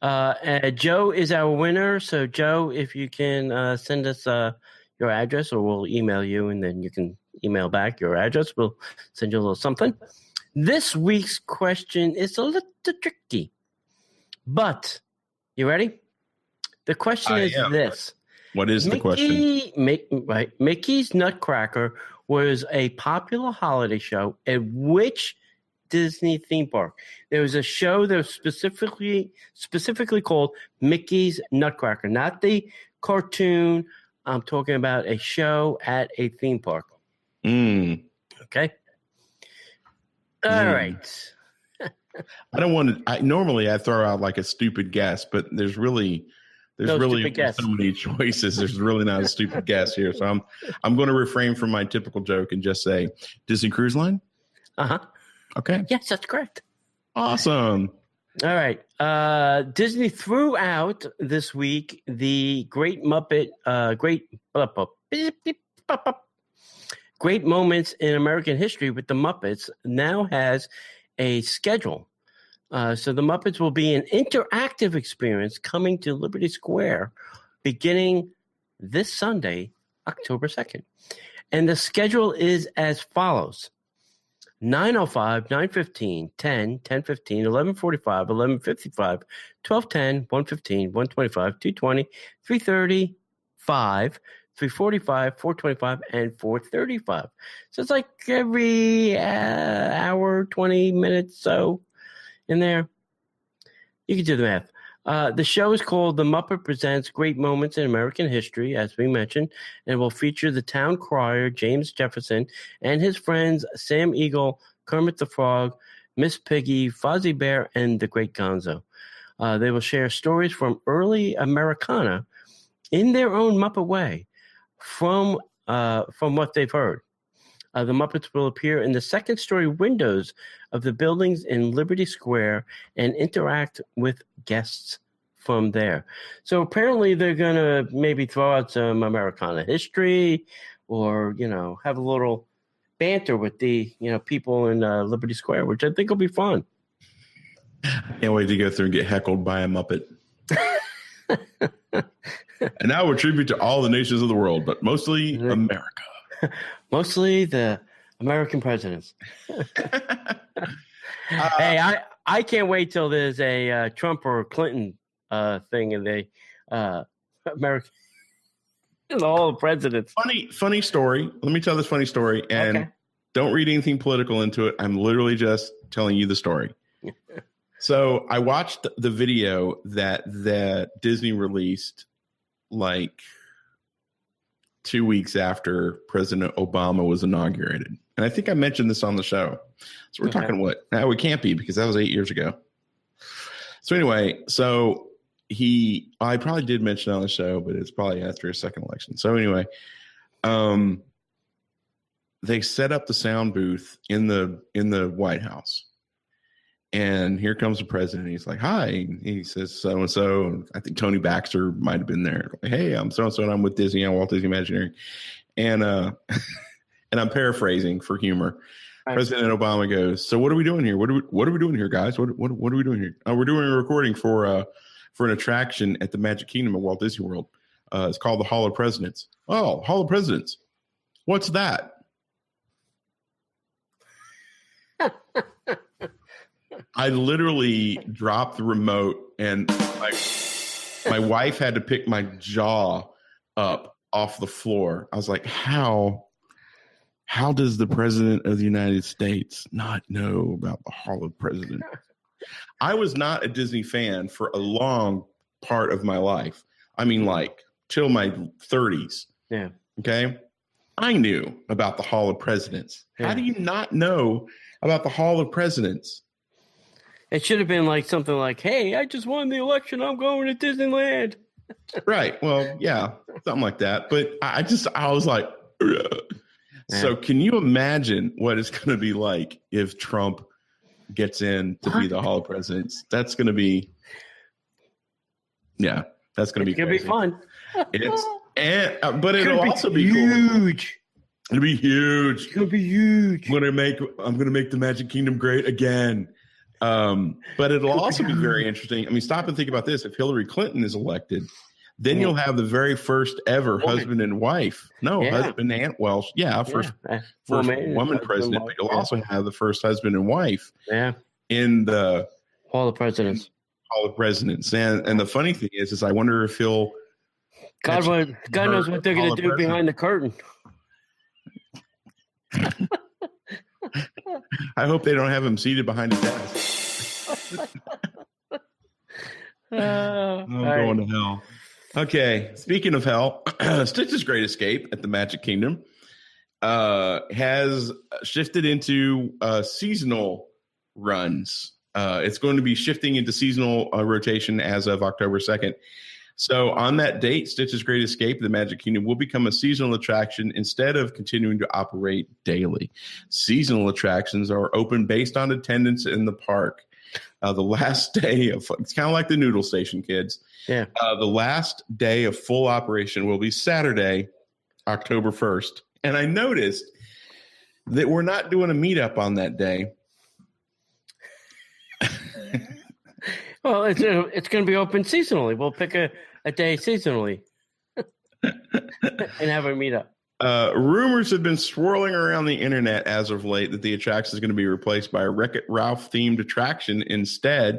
Joe is our winner. So, Joe, if you can send us your address, or we'll email you, and then you can email back your address. We'll send you a little something. This week's question is a little tricky. But, you ready? The question is this. What is the question? Mickey's Nutcracker was a popular holiday show at which Disney theme park? There was a show that was specifically called Mickey's Nutcracker, not the cartoon. I'm talking about a show at a theme park. Okay. All right. I don't want to. Normally, I throw out like a stupid guess, but there's really so many choices. There's really not a stupid guess here. So I'm going to refrain from my typical joke and just say Disney Cruise Line. Okay. Yes, that's correct. Awesome. All right. Disney threw out this week the Great Muppet, Great Moments in American History with the Muppets now has a schedule. So the Muppets will be an interactive experience coming to Liberty Square beginning this Sunday, October 2nd. And the schedule is as follows. 9:05, 9:15, 10, 10:15, 11:45, 11:55, 12:10, 1:15, 1:25, 2:20, 3:30, 5, 3:45, 4:25, and 4:35. So it's like every hour, 20 minutes so in there. You can do the math. The show is called The Muppet Presents Great Moments in American History, as we mentioned, and will feature the town crier, James Jefferson, and his friends, Sam Eagle, Kermit the Frog, Miss Piggy, Fozzie Bear, and the Great Gonzo. They will share stories from early Americana in their own Muppet way from what they've heard. The Muppets will appear in the second-story windows of the buildings in Liberty Square and interact with guests from there. So apparently they're going to maybe throw out some Americana history or, have a little banter with the, people in Liberty Square, which I think will be fun. Can't wait to go through and get heckled by a Muppet. And now we're tribute to all the nations of the world, but mostly America. Mostly the American presidents. Hey, I can't wait till there's a Trump or Clinton thing in the American, all the presidents. Funny story. Let me tell this funny story, and don't read anything political into it. I'm literally just telling you the story. So I watched the video that Disney released like 2 weeks after President Obama was inaugurated. And I think I mentioned this on the show. So we're talking what? Now it can't be because that was 8 years ago. So anyway, I probably did mention it on the show, but it's probably after his second election. So anyway, they set up the sound booth in the White House. And here comes the president. He's like, hi. He says, so-and-so. And I think Tony Baxter might have been there. Like, hey, I'm so-and-so, and I'm with Disney. I'm Walt Disney Imagineering. And and I'm paraphrasing for humor. Right. President Obama goes, so what are we doing here? What are we doing here, guys? What are we doing here? We're doing a recording for an attraction at the Magic Kingdom at Walt Disney World. It's called the Hall of Presidents. Oh, Hall of Presidents. What's that? I literally dropped the remote, and my wife had to pick my jaw up off the floor. I was like, how does the President of the United States not know about the Hall of Presidents? I was not a Disney fan for a long part of my life. I mean, like, till my 30s. Yeah. Okay? I knew about the Hall of Presidents. Yeah. How do you not know about the Hall of Presidents? It should have been like something like, hey, I just won the election. I'm going to Disneyland. Right. Well, yeah, something like that. But I was like, ugh. So can you imagine what it's going to be like if Trump gets in to be the Hall of Presidents? That's going to be, that's going to be going to be fun. But it'll also be huge. Cool. It'll be huge. It's going to be huge. I'm going to make the Magic Kingdom great again. But it'll also be very interesting. I mean, stop and think about this. If Hillary Clinton is elected, then you'll have the very first ever husband and wife. Husband and first woman president. But you'll also have the first husband and wife. Yeah. In the Hall of Presidents. And the funny thing is I wonder if he'll. God knows what they're going to do behind the curtain. I hope they don't have him seated behind a desk. I'm going to hell. Okay, speaking of hell, Stitch's Great Escape at the Magic Kingdom has shifted into seasonal runs. It's going to be shifting into seasonal rotation as of October 2nd. So on that date, Stitch's Great Escape at the Magic Kingdom will become a seasonal attraction instead of continuing to operate daily. Seasonal attractions are open based on attendance in the park. The last day of it's kind of like the noodle station, kids. Yeah. The last day of full operation will be Saturday, October 1st. And I noticed that we're not doing a meetup on that day. Well, it's going to be open seasonally. We'll pick a day seasonally and have a meetup. Rumors have been swirling around the internet as of late that the attraction is going to be replaced by a Wreck-It Ralph themed attraction instead.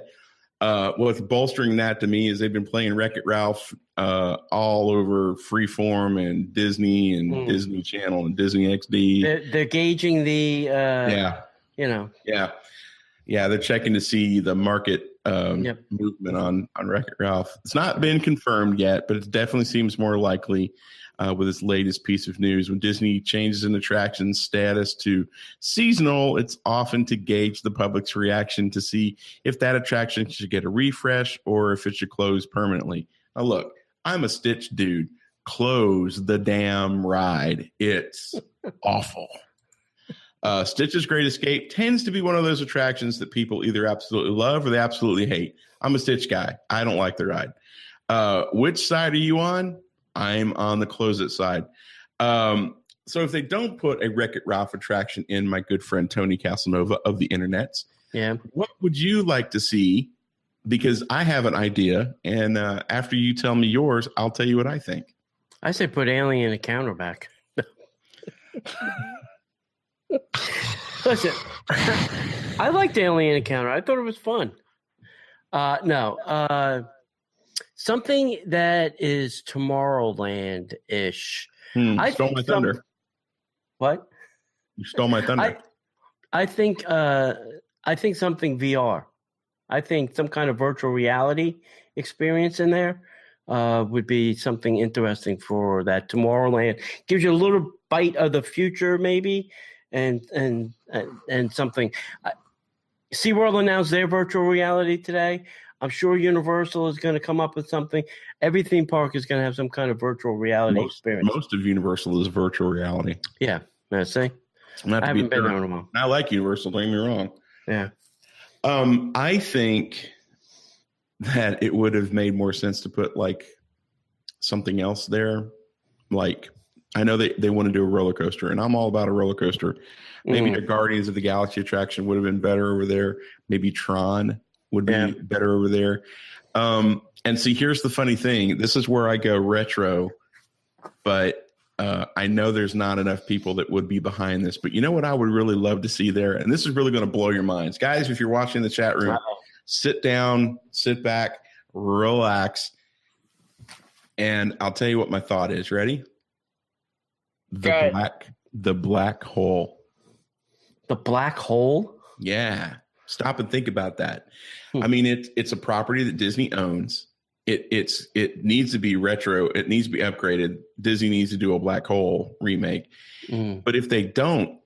What's bolstering that to me is they've been playing Wreck-It Ralph all over Freeform and Disney and Disney Channel and Disney XD. They're gauging the they're checking to see the market movement on Wreck-It Ralph. It's not been confirmed yet, but it definitely seems more likely with its latest piece of news. When Disney changes an attraction's status to seasonal, it's often to gauge the public's reaction to see if that attraction should get a refresh or if it should close permanently. Now, look, I'm a Stitch dude. Close the damn ride. It's awful. Stitch's Great Escape tends to be one of those attractions that people either absolutely love or they absolutely hate. I'm a Stitch guy. I don't like the ride. Which side are you on? I'm on the close it side. So if they don't put a Wreck-It Ralph attraction in, my good friend Tony Casanova of the internets, what would you like to see? Because I have an idea, and after you tell me yours, I'll tell you what I think. I say put Alien Encounter back. Listen, I liked Alien Encounter. I thought it was fun. Something that is Tomorrowland-ish. I stole my thunder. What? You stole my thunder. I think something VR. I think some kind of virtual reality experience in there would be something interesting for that Tomorrowland. Gives you a little bite of the future, maybe, and something. SeaWorld announced their virtual reality today. I'm sure Universal is going to come up with something. Every theme park is going to have some kind of virtual reality experience. Most of Universal is virtual reality. Yeah, I see. I haven't been there in a while. I like Universal. Don't get me wrong. Yeah. I think that it would have made more sense to put like something else there. Like, I know they want to do a roller coaster, and I'm all about a roller coaster. Maybe the Guardians of the Galaxy attraction would have been better over there. Maybe Tron would be better over there. And see, here's the funny thing. This is where I go retro, but I know there's not enough people that would be behind this. But you know what I would really love to see there? And this is really going to blow your minds. Guys, if you're watching the chat room, sit down, sit back, relax. And I'll tell you what my thought is. Ready? The black hole. The black hole? Yeah. Stop and think about that. I mean, it's a property that Disney owns. It needs to be retro. It needs to be upgraded. Disney needs to do a black hole remake. But if they don't,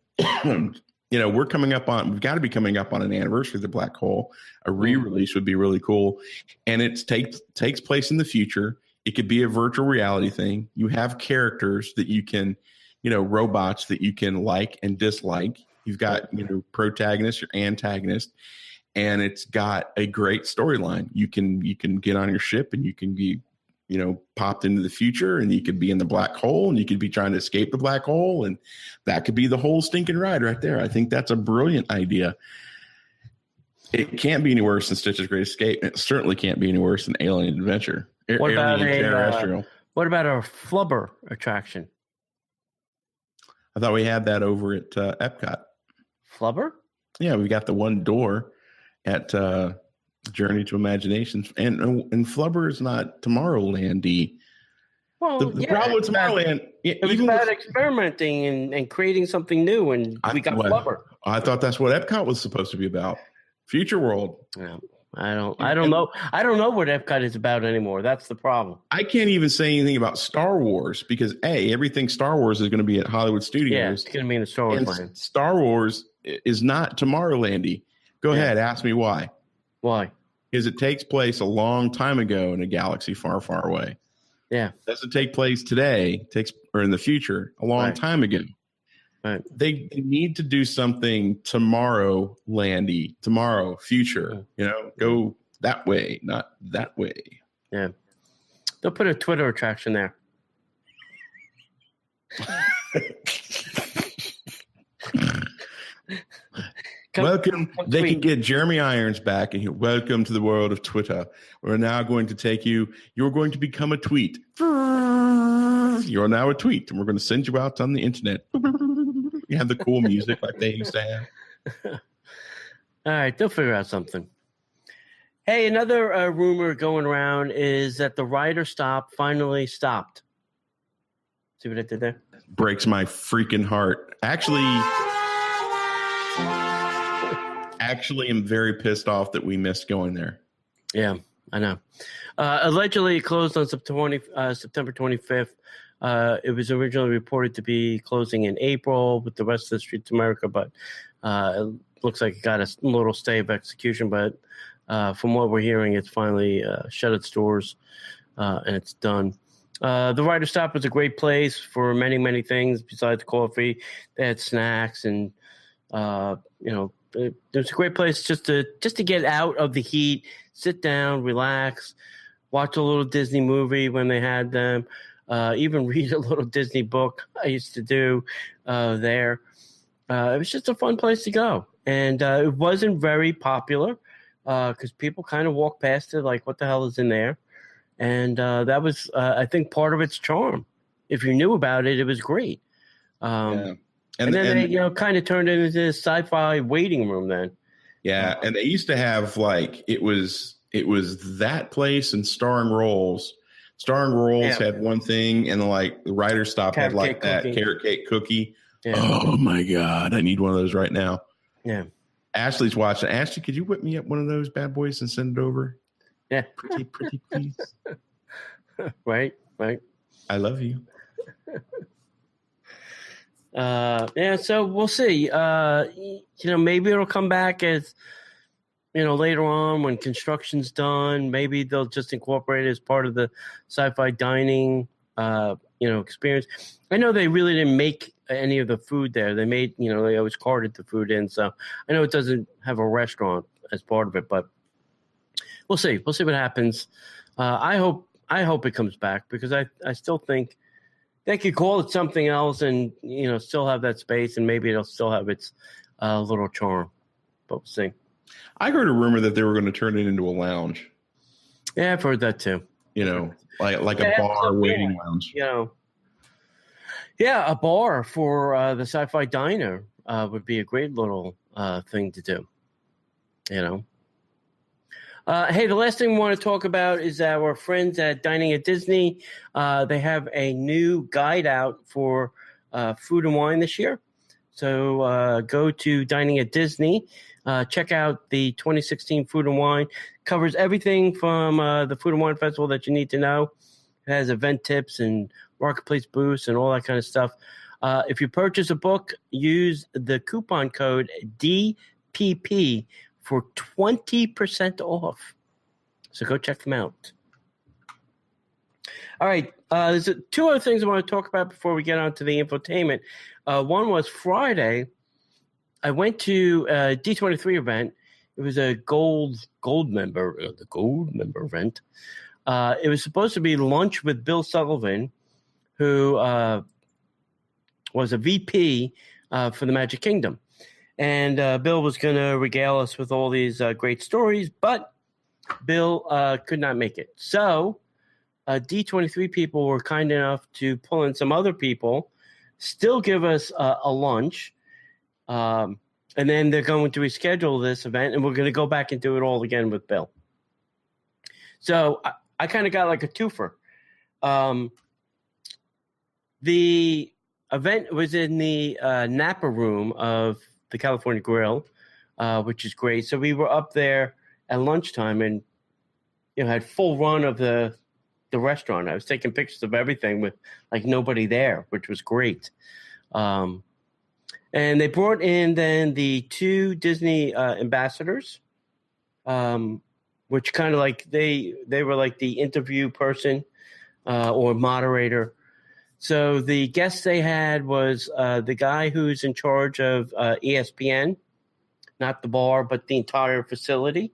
we've got to be coming up on an anniversary of the black hole. A re-release would be really cool. And it takes place in the future. It could be a virtual reality thing. You have characters that you can, robots that you can like and dislike. You've got, protagonist, your antagonist, and it's got a great storyline. You can get on your ship and you can be, popped into the future, and you could be in the black hole, and you could be trying to escape the black hole, and that could be the whole stinking ride right there. I think that's a brilliant idea. It can't be any worse than Stitch's Great Escape. It certainly can't be any worse than Alien Adventure. What about a Flubber attraction? I thought we had that over at Epcot. Flubber? Yeah, we got the one door at Journey to Imagination, and Flubber is not Tomorrowland-y. Well, the problem with Tomorrowland, it was about experimenting and creating something new, and we got Flubber. I thought that's what Epcot was supposed to be about. Future World. Yeah. I don't know. I don't know what Epcot is about anymore. That's the problem. I can't even say anything about Star Wars because everything Star Wars is going to be at Hollywood Studios. Yeah, it's going to be in the Star Wars land. Star Wars is not Tomorrowland-y. Go ahead, ask me why. Why? Because it takes place a long time ago in a galaxy far, far away. Yeah, it doesn't take place today. Or in the future, a long time ago. Right. They need to do something Tomorrowland-y, tomorrow, future. Go that way, not that way. Yeah, they'll put a Twitter attraction there. Welcome. They can get Jeremy Irons back and welcome to the world of Twitter. We're now going to take you. You're going to become a tweet. You're now a tweet, and we're going to send you out on the internet. You have the cool music like they used to have. All right, they'll figure out something. Hey, another rumor going around is that the rider stop finally stopped. See what I did there? Breaks my freaking heart. Actually, I'm very pissed off that we missed going there. Yeah, I know. Allegedly, it closed on September 25th. It was originally reported to be closing in April with the rest of the Streets of America, but it looks like it got a little stay of execution. But from what we're hearing, it's finally shut its doors and it's done. The Rider Stop was a great place for many, many things besides coffee. They had snacks and, it was a great place just to get out of the heat, sit down, relax, watch a little Disney movie when they had them, even read a little Disney book I used to do there. It was just a fun place to go. And it wasn't very popular because people kind of walked past it like, what the hell is in there? And that was, I think, part of its charm. If you knew about it, it was great. Yeah. And then they, kind of turned it into this sci-fi waiting room then. Yeah, and they used to have like it was that place and Starring Rolls. Starring Rolls had one thing, and like the Rider Stop had like that carrot cake cookie. Yeah. Oh my God, I need one of those right now. Yeah. Ashley's watching. Ashley, could you whip me up one of those bad boys and send it over? Yeah. Pretty please. Right. I love you. So we'll see. Maybe it'll come back as, later on when construction's done. Maybe they'll just incorporate it as part of the sci-fi dining, experience. I know they really didn't make any of the food there. They made, they always carted the food in. So I know it doesn't have a restaurant as part of it, but we'll see. We'll see what happens. I hope it comes back because I still think they could call it something else and, still have that space, and maybe it'll still have its little charm. But we'll see. I heard a rumor that they were going to turn it into a lounge. Yeah, I've heard that too. Like a bar waiting lounge. Yeah, a bar for the Sci-Fi Diner would be a great little thing to do. Hey, the last thing we want to talk about is our friends at Dining at Disney. They have a new guide out for food and wine this year. So go to Dining at Disney. Check out the 2016 Food and Wine. Covers everything from the Food and Wine Festival that you need to know. It has event tips and marketplace booths and all that kind of stuff. If you purchase a book, use the coupon code DPP for 20% off. So go check them out. All right. There's two other things I want to talk about before we get on to the infotainment. One was Friday. I went to a D23 event. It was a gold member event. It was supposed to be lunch with Bill Sullivan, who was a VP for the Magic Kingdom. And Bill was going to regale us with all these great stories, but Bill could not make it. So D23 people were kind enough to pull in some other people, still give us a lunch, and then they're going to reschedule this event, and we're going to go back and do it all again with Bill. So I kind of got like a twofer. The event was in the Napa room of the California Grill, which is great. So we were up there at lunchtime and, had full run of the restaurant. I was taking pictures of everything with like nobody there, which was great. And they brought in then the two Disney ambassadors, which kind of like they were like the interview person or moderator. So the guest they had was the guy who's in charge of ESPN, not the bar, but the entire facility.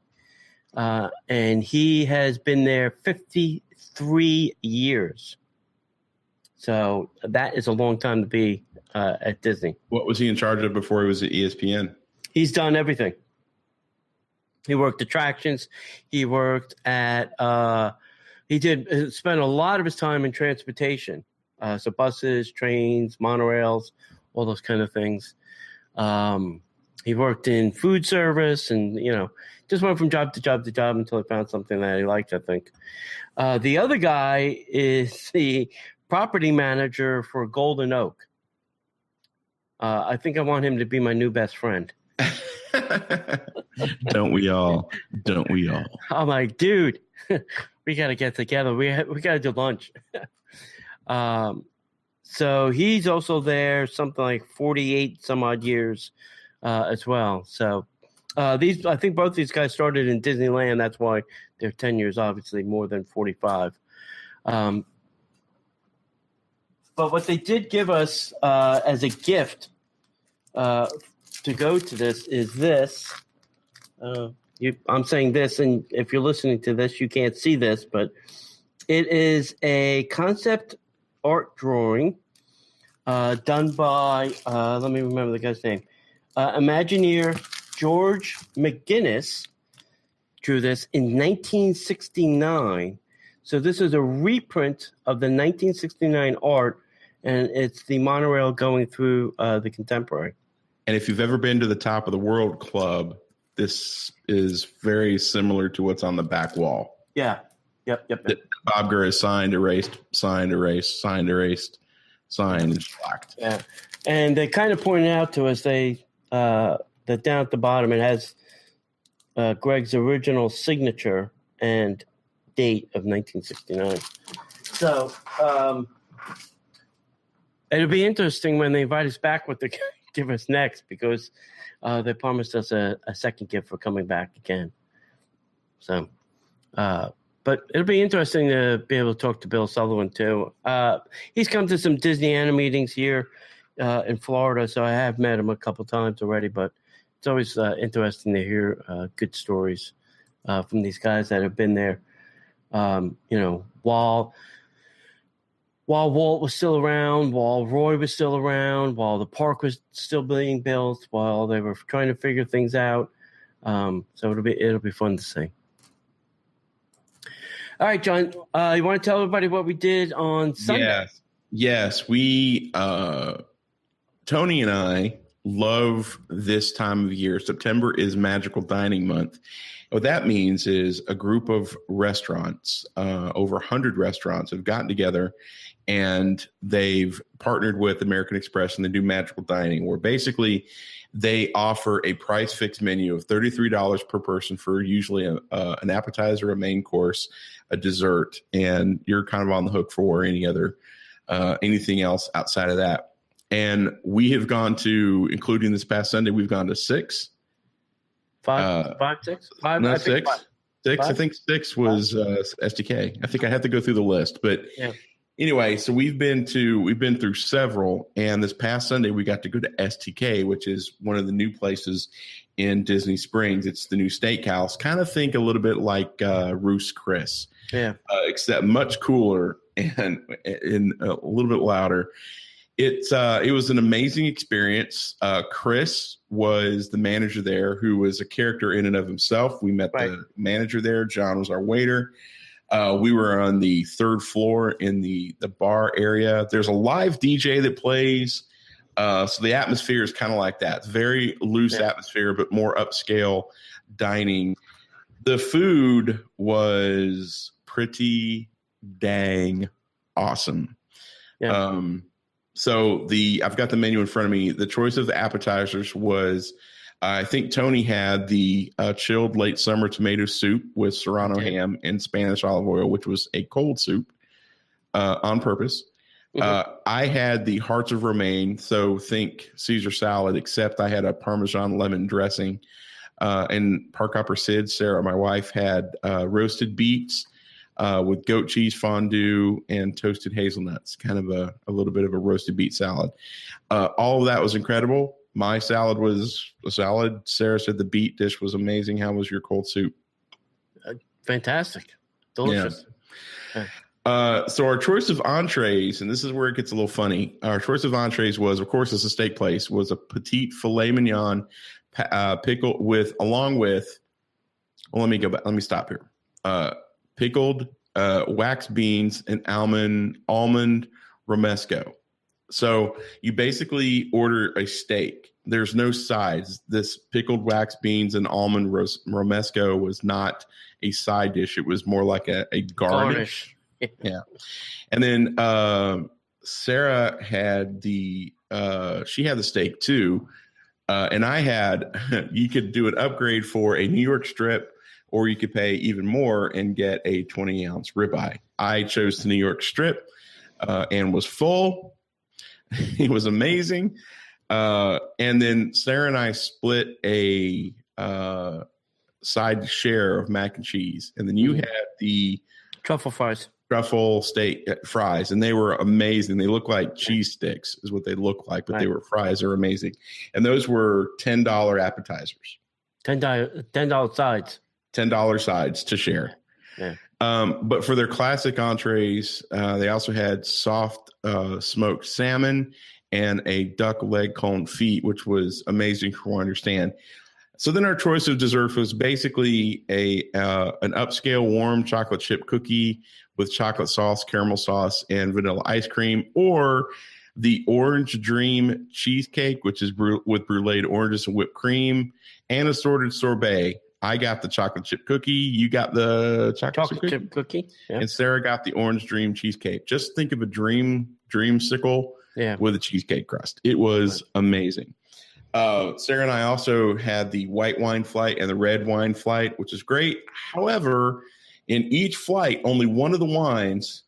And he has been there 53 years. So that is a long time to be at Disney. What was he in charge of before he was at ESPN? He's done everything. He worked attractions. He worked at. Spent a lot of his time in transportation, so buses, trains, monorails, all those kind of things. He worked in food service, and just went from job to job to job until he found something that he liked, I think. The other guy is the property manager for Golden Oak. I think I want him to be my new best friend. Don't we all? Don't we all? I'm like, dude, we got to get together. We got to do lunch. So he's also there something like 48 some odd years as well. So I think both these guys started in Disneyland. That's why they're 10 years, obviously more than 45. But what they did give us as a gift to go to this is this. I'm saying this, and if you're listening to this, you can't see this, but it is a concept art drawing done by, let me remember the guy's name, Imagineer George McGinnis drew this in 1969. So this is a reprint of the 1969 art, and it's the monorail going through the Contemporary. And if you've ever been to the Top of the World Club, this is very similar to what's on the back wall. Yeah. Yep. Bob Gurr is signed, erased, signed, erased, signed, erased, signed, and slacked. Yeah. And they kind of pointed out to us that down at the bottom it has Greg's original signature and date of 1969. So it'll be interesting when they invite us back what they're going to give us next, because they promised us a second gift for coming back again. So, but it'll be interesting to be able to talk to Bill Sutherland too. He's come to some Disney Anna meetings here in Florida, so I have met him a couple times already, but it's always interesting to hear good stories from these guys that have been there. While Walt was still around, while Roy was still around, while the park was still being built, while they were trying to figure things out. So it'll be fun to see. All right, John, you want to tell everybody what we did on Sunday? Yes. We, Tony and I love this time of year. September is Magical Dining Month. What that means is a group of restaurants, over 100 restaurants, have gotten together and they've partnered with American Express, and they do magical dining, where basically they offer a price fixed menu of $33 per person for usually an appetizer, a main course, a dessert, and you're kind of on the hook for anything else outside of that. And we have gone to, including this past Sunday, we've gone to six. Five, six? Five, no, I six. Five. Six. I think six was SDK. I think I had to go through the list, but anyway, so we've been through several, and this past Sunday we got to go to STK, which is one of the new places in Disney Springs. It's the new steakhouse. Kind of think a little bit like Ruth's Chris, except much cooler and a little bit louder. It was an amazing experience. Chris was the manager there, who was a character in and of himself. We met the manager there. John was our waiter. We were on the third floor in the bar area. There's a live DJ that plays. So the atmosphere is kind of like that. It's very loose atmosphere, but more upscale dining. The food was pretty dang awesome. Yeah. So I've got the menu in front of me. The choice of the appetizers was, I think Tony had the chilled late summer tomato soup with serrano ham and Spanish olive oil, which was a cold soup on purpose. Mm-hmm. I had the hearts of romaine, so think Caesar salad, except I had a Parmesan lemon dressing. And Park Hopper Sid, Sarah, my wife, had roasted beets with goat cheese fondue and toasted hazelnuts, kind of a little bit of a roasted beet salad. All of that was incredible. My salad was a salad. Sarah said the beet dish was amazing. How was your cold soup? Fantastic. Delicious. Yeah. So our choice of entrees, and this is where it gets a little funny. Our choice of entrees was, of course, it's a steak place, was a petite filet mignon pickled along with, well, let me go back. Let me stop here. Pickled wax beans and almond romesco. So you basically order a steak. There's no sides. This pickled wax beans and almond romesco was not a side dish. It was more like a garnish. Yeah. And then Sarah had she had the steak too. And I had, you could do an upgrade for a New York strip, or you could pay even more and get a 20-ounce ribeye. I chose the New York strip and was full. It was amazing. And then Sarah and I split a side share of mac and cheese. And then you had the truffle steak fries, and they were amazing. They look like cheese sticks is what they look like, but they were fries. They're amazing. And those were $10 appetizers. $10 sides. $10 sides to share. Yeah. But for their classic entrees, they also had soft smoked salmon and a duck leg cone feet, which was amazing from what I understand. So then our choice of dessert was basically an upscale warm chocolate chip cookie with chocolate sauce, caramel sauce, and vanilla ice cream, or the Orange Dream cheesecake, which is with bruleed oranges and whipped cream, and assorted sorbet. I got the chocolate chip cookie. You got the chocolate chip cookie. Yeah. And Sarah got the Orange Dream cheesecake. Just think of a dreamsicle with a cheesecake crust. It was amazing. Sarah and I also had the white wine flight and the red wine flight, which is great. However, in each flight, only one of the wines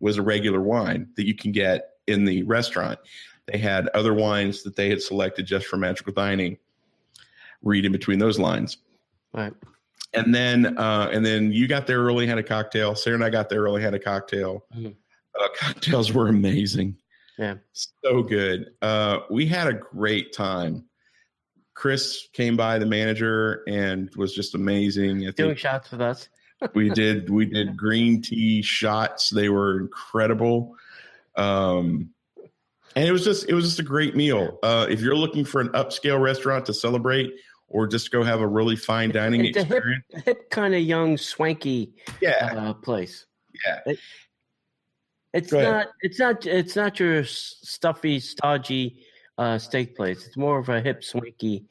was a regular wine that you can get in the restaurant. They had other wines that they had selected just for magical dining. Read in between those lines. Right. And then you got there early, had a cocktail. Sarah and I got there early, had a cocktail. Mm-hmm. Cocktails were amazing. Yeah. So good. We had a great time. Chris came by, the manager, and was just amazing. Doing shots with us. we did green tea shots. They were incredible. And it was just a great meal. If you're looking for an upscale restaurant to celebrate, or just go have a really fine dining experience. A hip kind of young, swanky place. Yeah. It's not your stuffy, stodgy steak place. It's more of a hip, swanky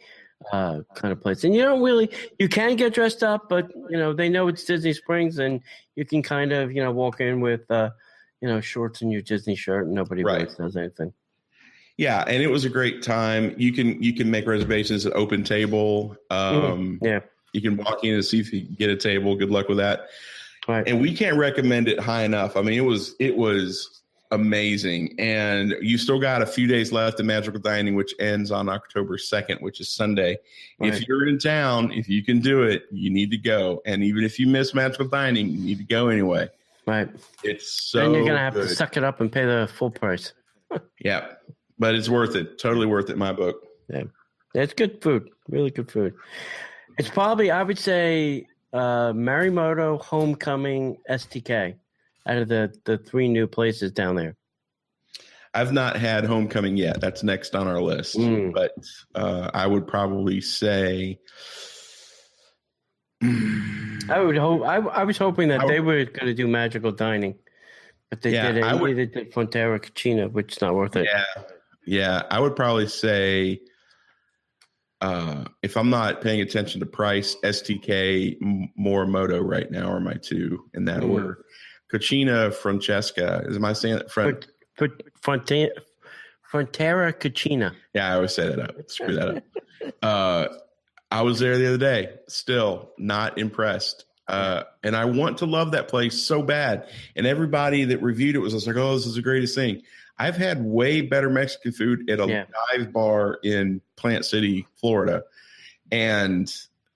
kind of place. And you can get dressed up, but they know it's Disney Springs, and you can kind of walk in with shorts and your Disney shirt, and nobody really does anything. Yeah, and it was a great time. You can make reservations at Open Table. You can walk in and see if you can get a table. Good luck with that. Right. And we can't recommend it high enough. I mean, it was amazing. And you still got a few days left of Magical Dining, which ends on October 2nd, which is Sunday. Right. If you're in town, if you can do it, you need to go. And even if you miss Magical Dining, you need to go anyway. Right. It's so And you're gonna have to suck it up and pay the full price. Yeah. But it's worth it. Totally worth it in my book. Yeah. It's good food. Really good food. It's probably, I would say, Marimoto, Homecoming, STK out of the three new places down there. I've not had Homecoming yet. That's next on our list. But I would probably say I was hoping that they were going to do Magical Dining. But they did Frontera Cucina, which is not worth it. Yeah, I would probably say, if I'm not paying attention to price, STK, Morimoto right now are my two in that order. Cucina, Francesca. Am I saying it? Frontera Cucina. Yeah, I always say that up. Screw that up. I was there the other day. Still not impressed. And I want to love that place so bad. And everybody that reviewed it was just like, oh, this is the greatest thing. I've had way better Mexican food at a dive bar in Plant City, Florida. And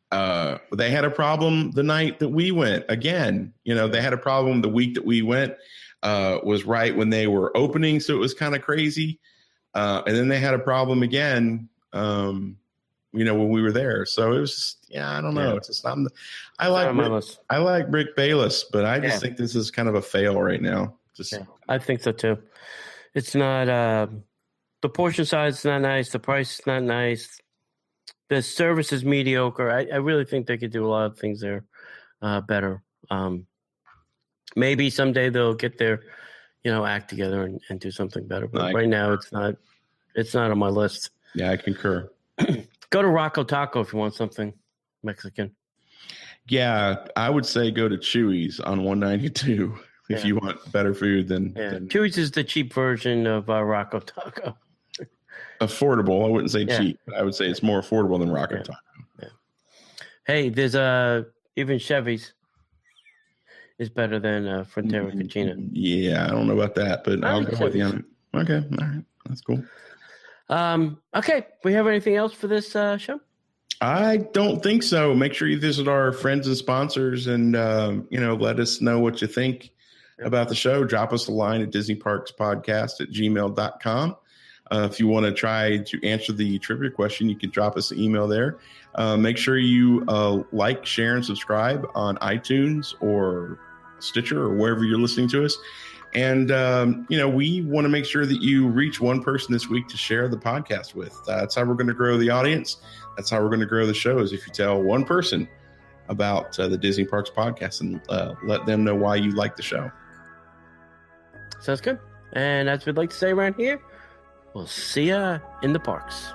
they had a problem the night that we went. Again, they had a problem the week that we went was right when they were opening. So it was kind of crazy. And then they had a problem again when we were there. So it was just, I don't know. Yeah. It's just not. I like Rick Bayless, but I just think this is kind of a fail right now. I think so too. It's not the portion size is not nice. The price is not nice. The service is mediocre. I really think they could do a lot of things there better. Maybe someday they'll get their act together and do something better. But right now it's not on my list. Yeah, I concur. Go to Rocco Taco if you want something Mexican. Yeah, I would say go to Chewy's on 192 if you want better food than Chewy's is the cheap version of Rocco Taco. Affordable. I wouldn't say cheap, but I would say it's more affordable than Rocco Taco. Yeah. Hey, there's even Chevy's is better than Frontera Cucina. Yeah, I don't know about that, but I'll go with you on it. Okay, all right, that's cool. Okay, we have anything else for this show? I don't think so. Make sure you visit our friends and sponsors and, let us know what you think about the show. Drop us a line at DisneyParksPodcast@gmail.com. If you want to try to answer the trivia question, you can drop us an email there. Make sure you like, share, and subscribe on iTunes or Stitcher or wherever you're listening to us. And, we want to make sure that you reach one person this week to share the podcast with. That's how we're going to grow the audience. That's how we're going to grow the show, is if you tell one person about the Disney Parks Podcast and let them know why you like the show. Sounds good. And as we'd like to say around here, we'll see ya in the parks.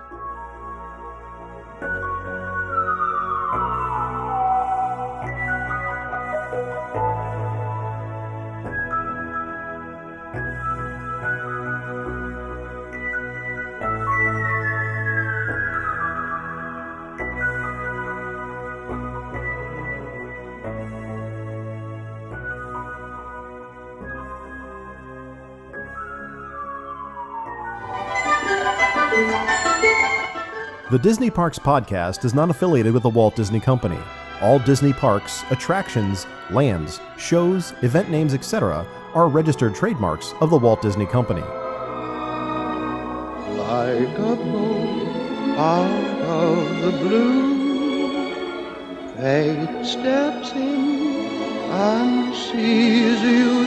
The Disney Parks Podcast is not affiliated with the Walt Disney Company. All Disney parks, attractions, lands, shows, event names, etc. are registered trademarks of the Walt Disney Company. Like a bolt out of the blue, fate steps in and sees you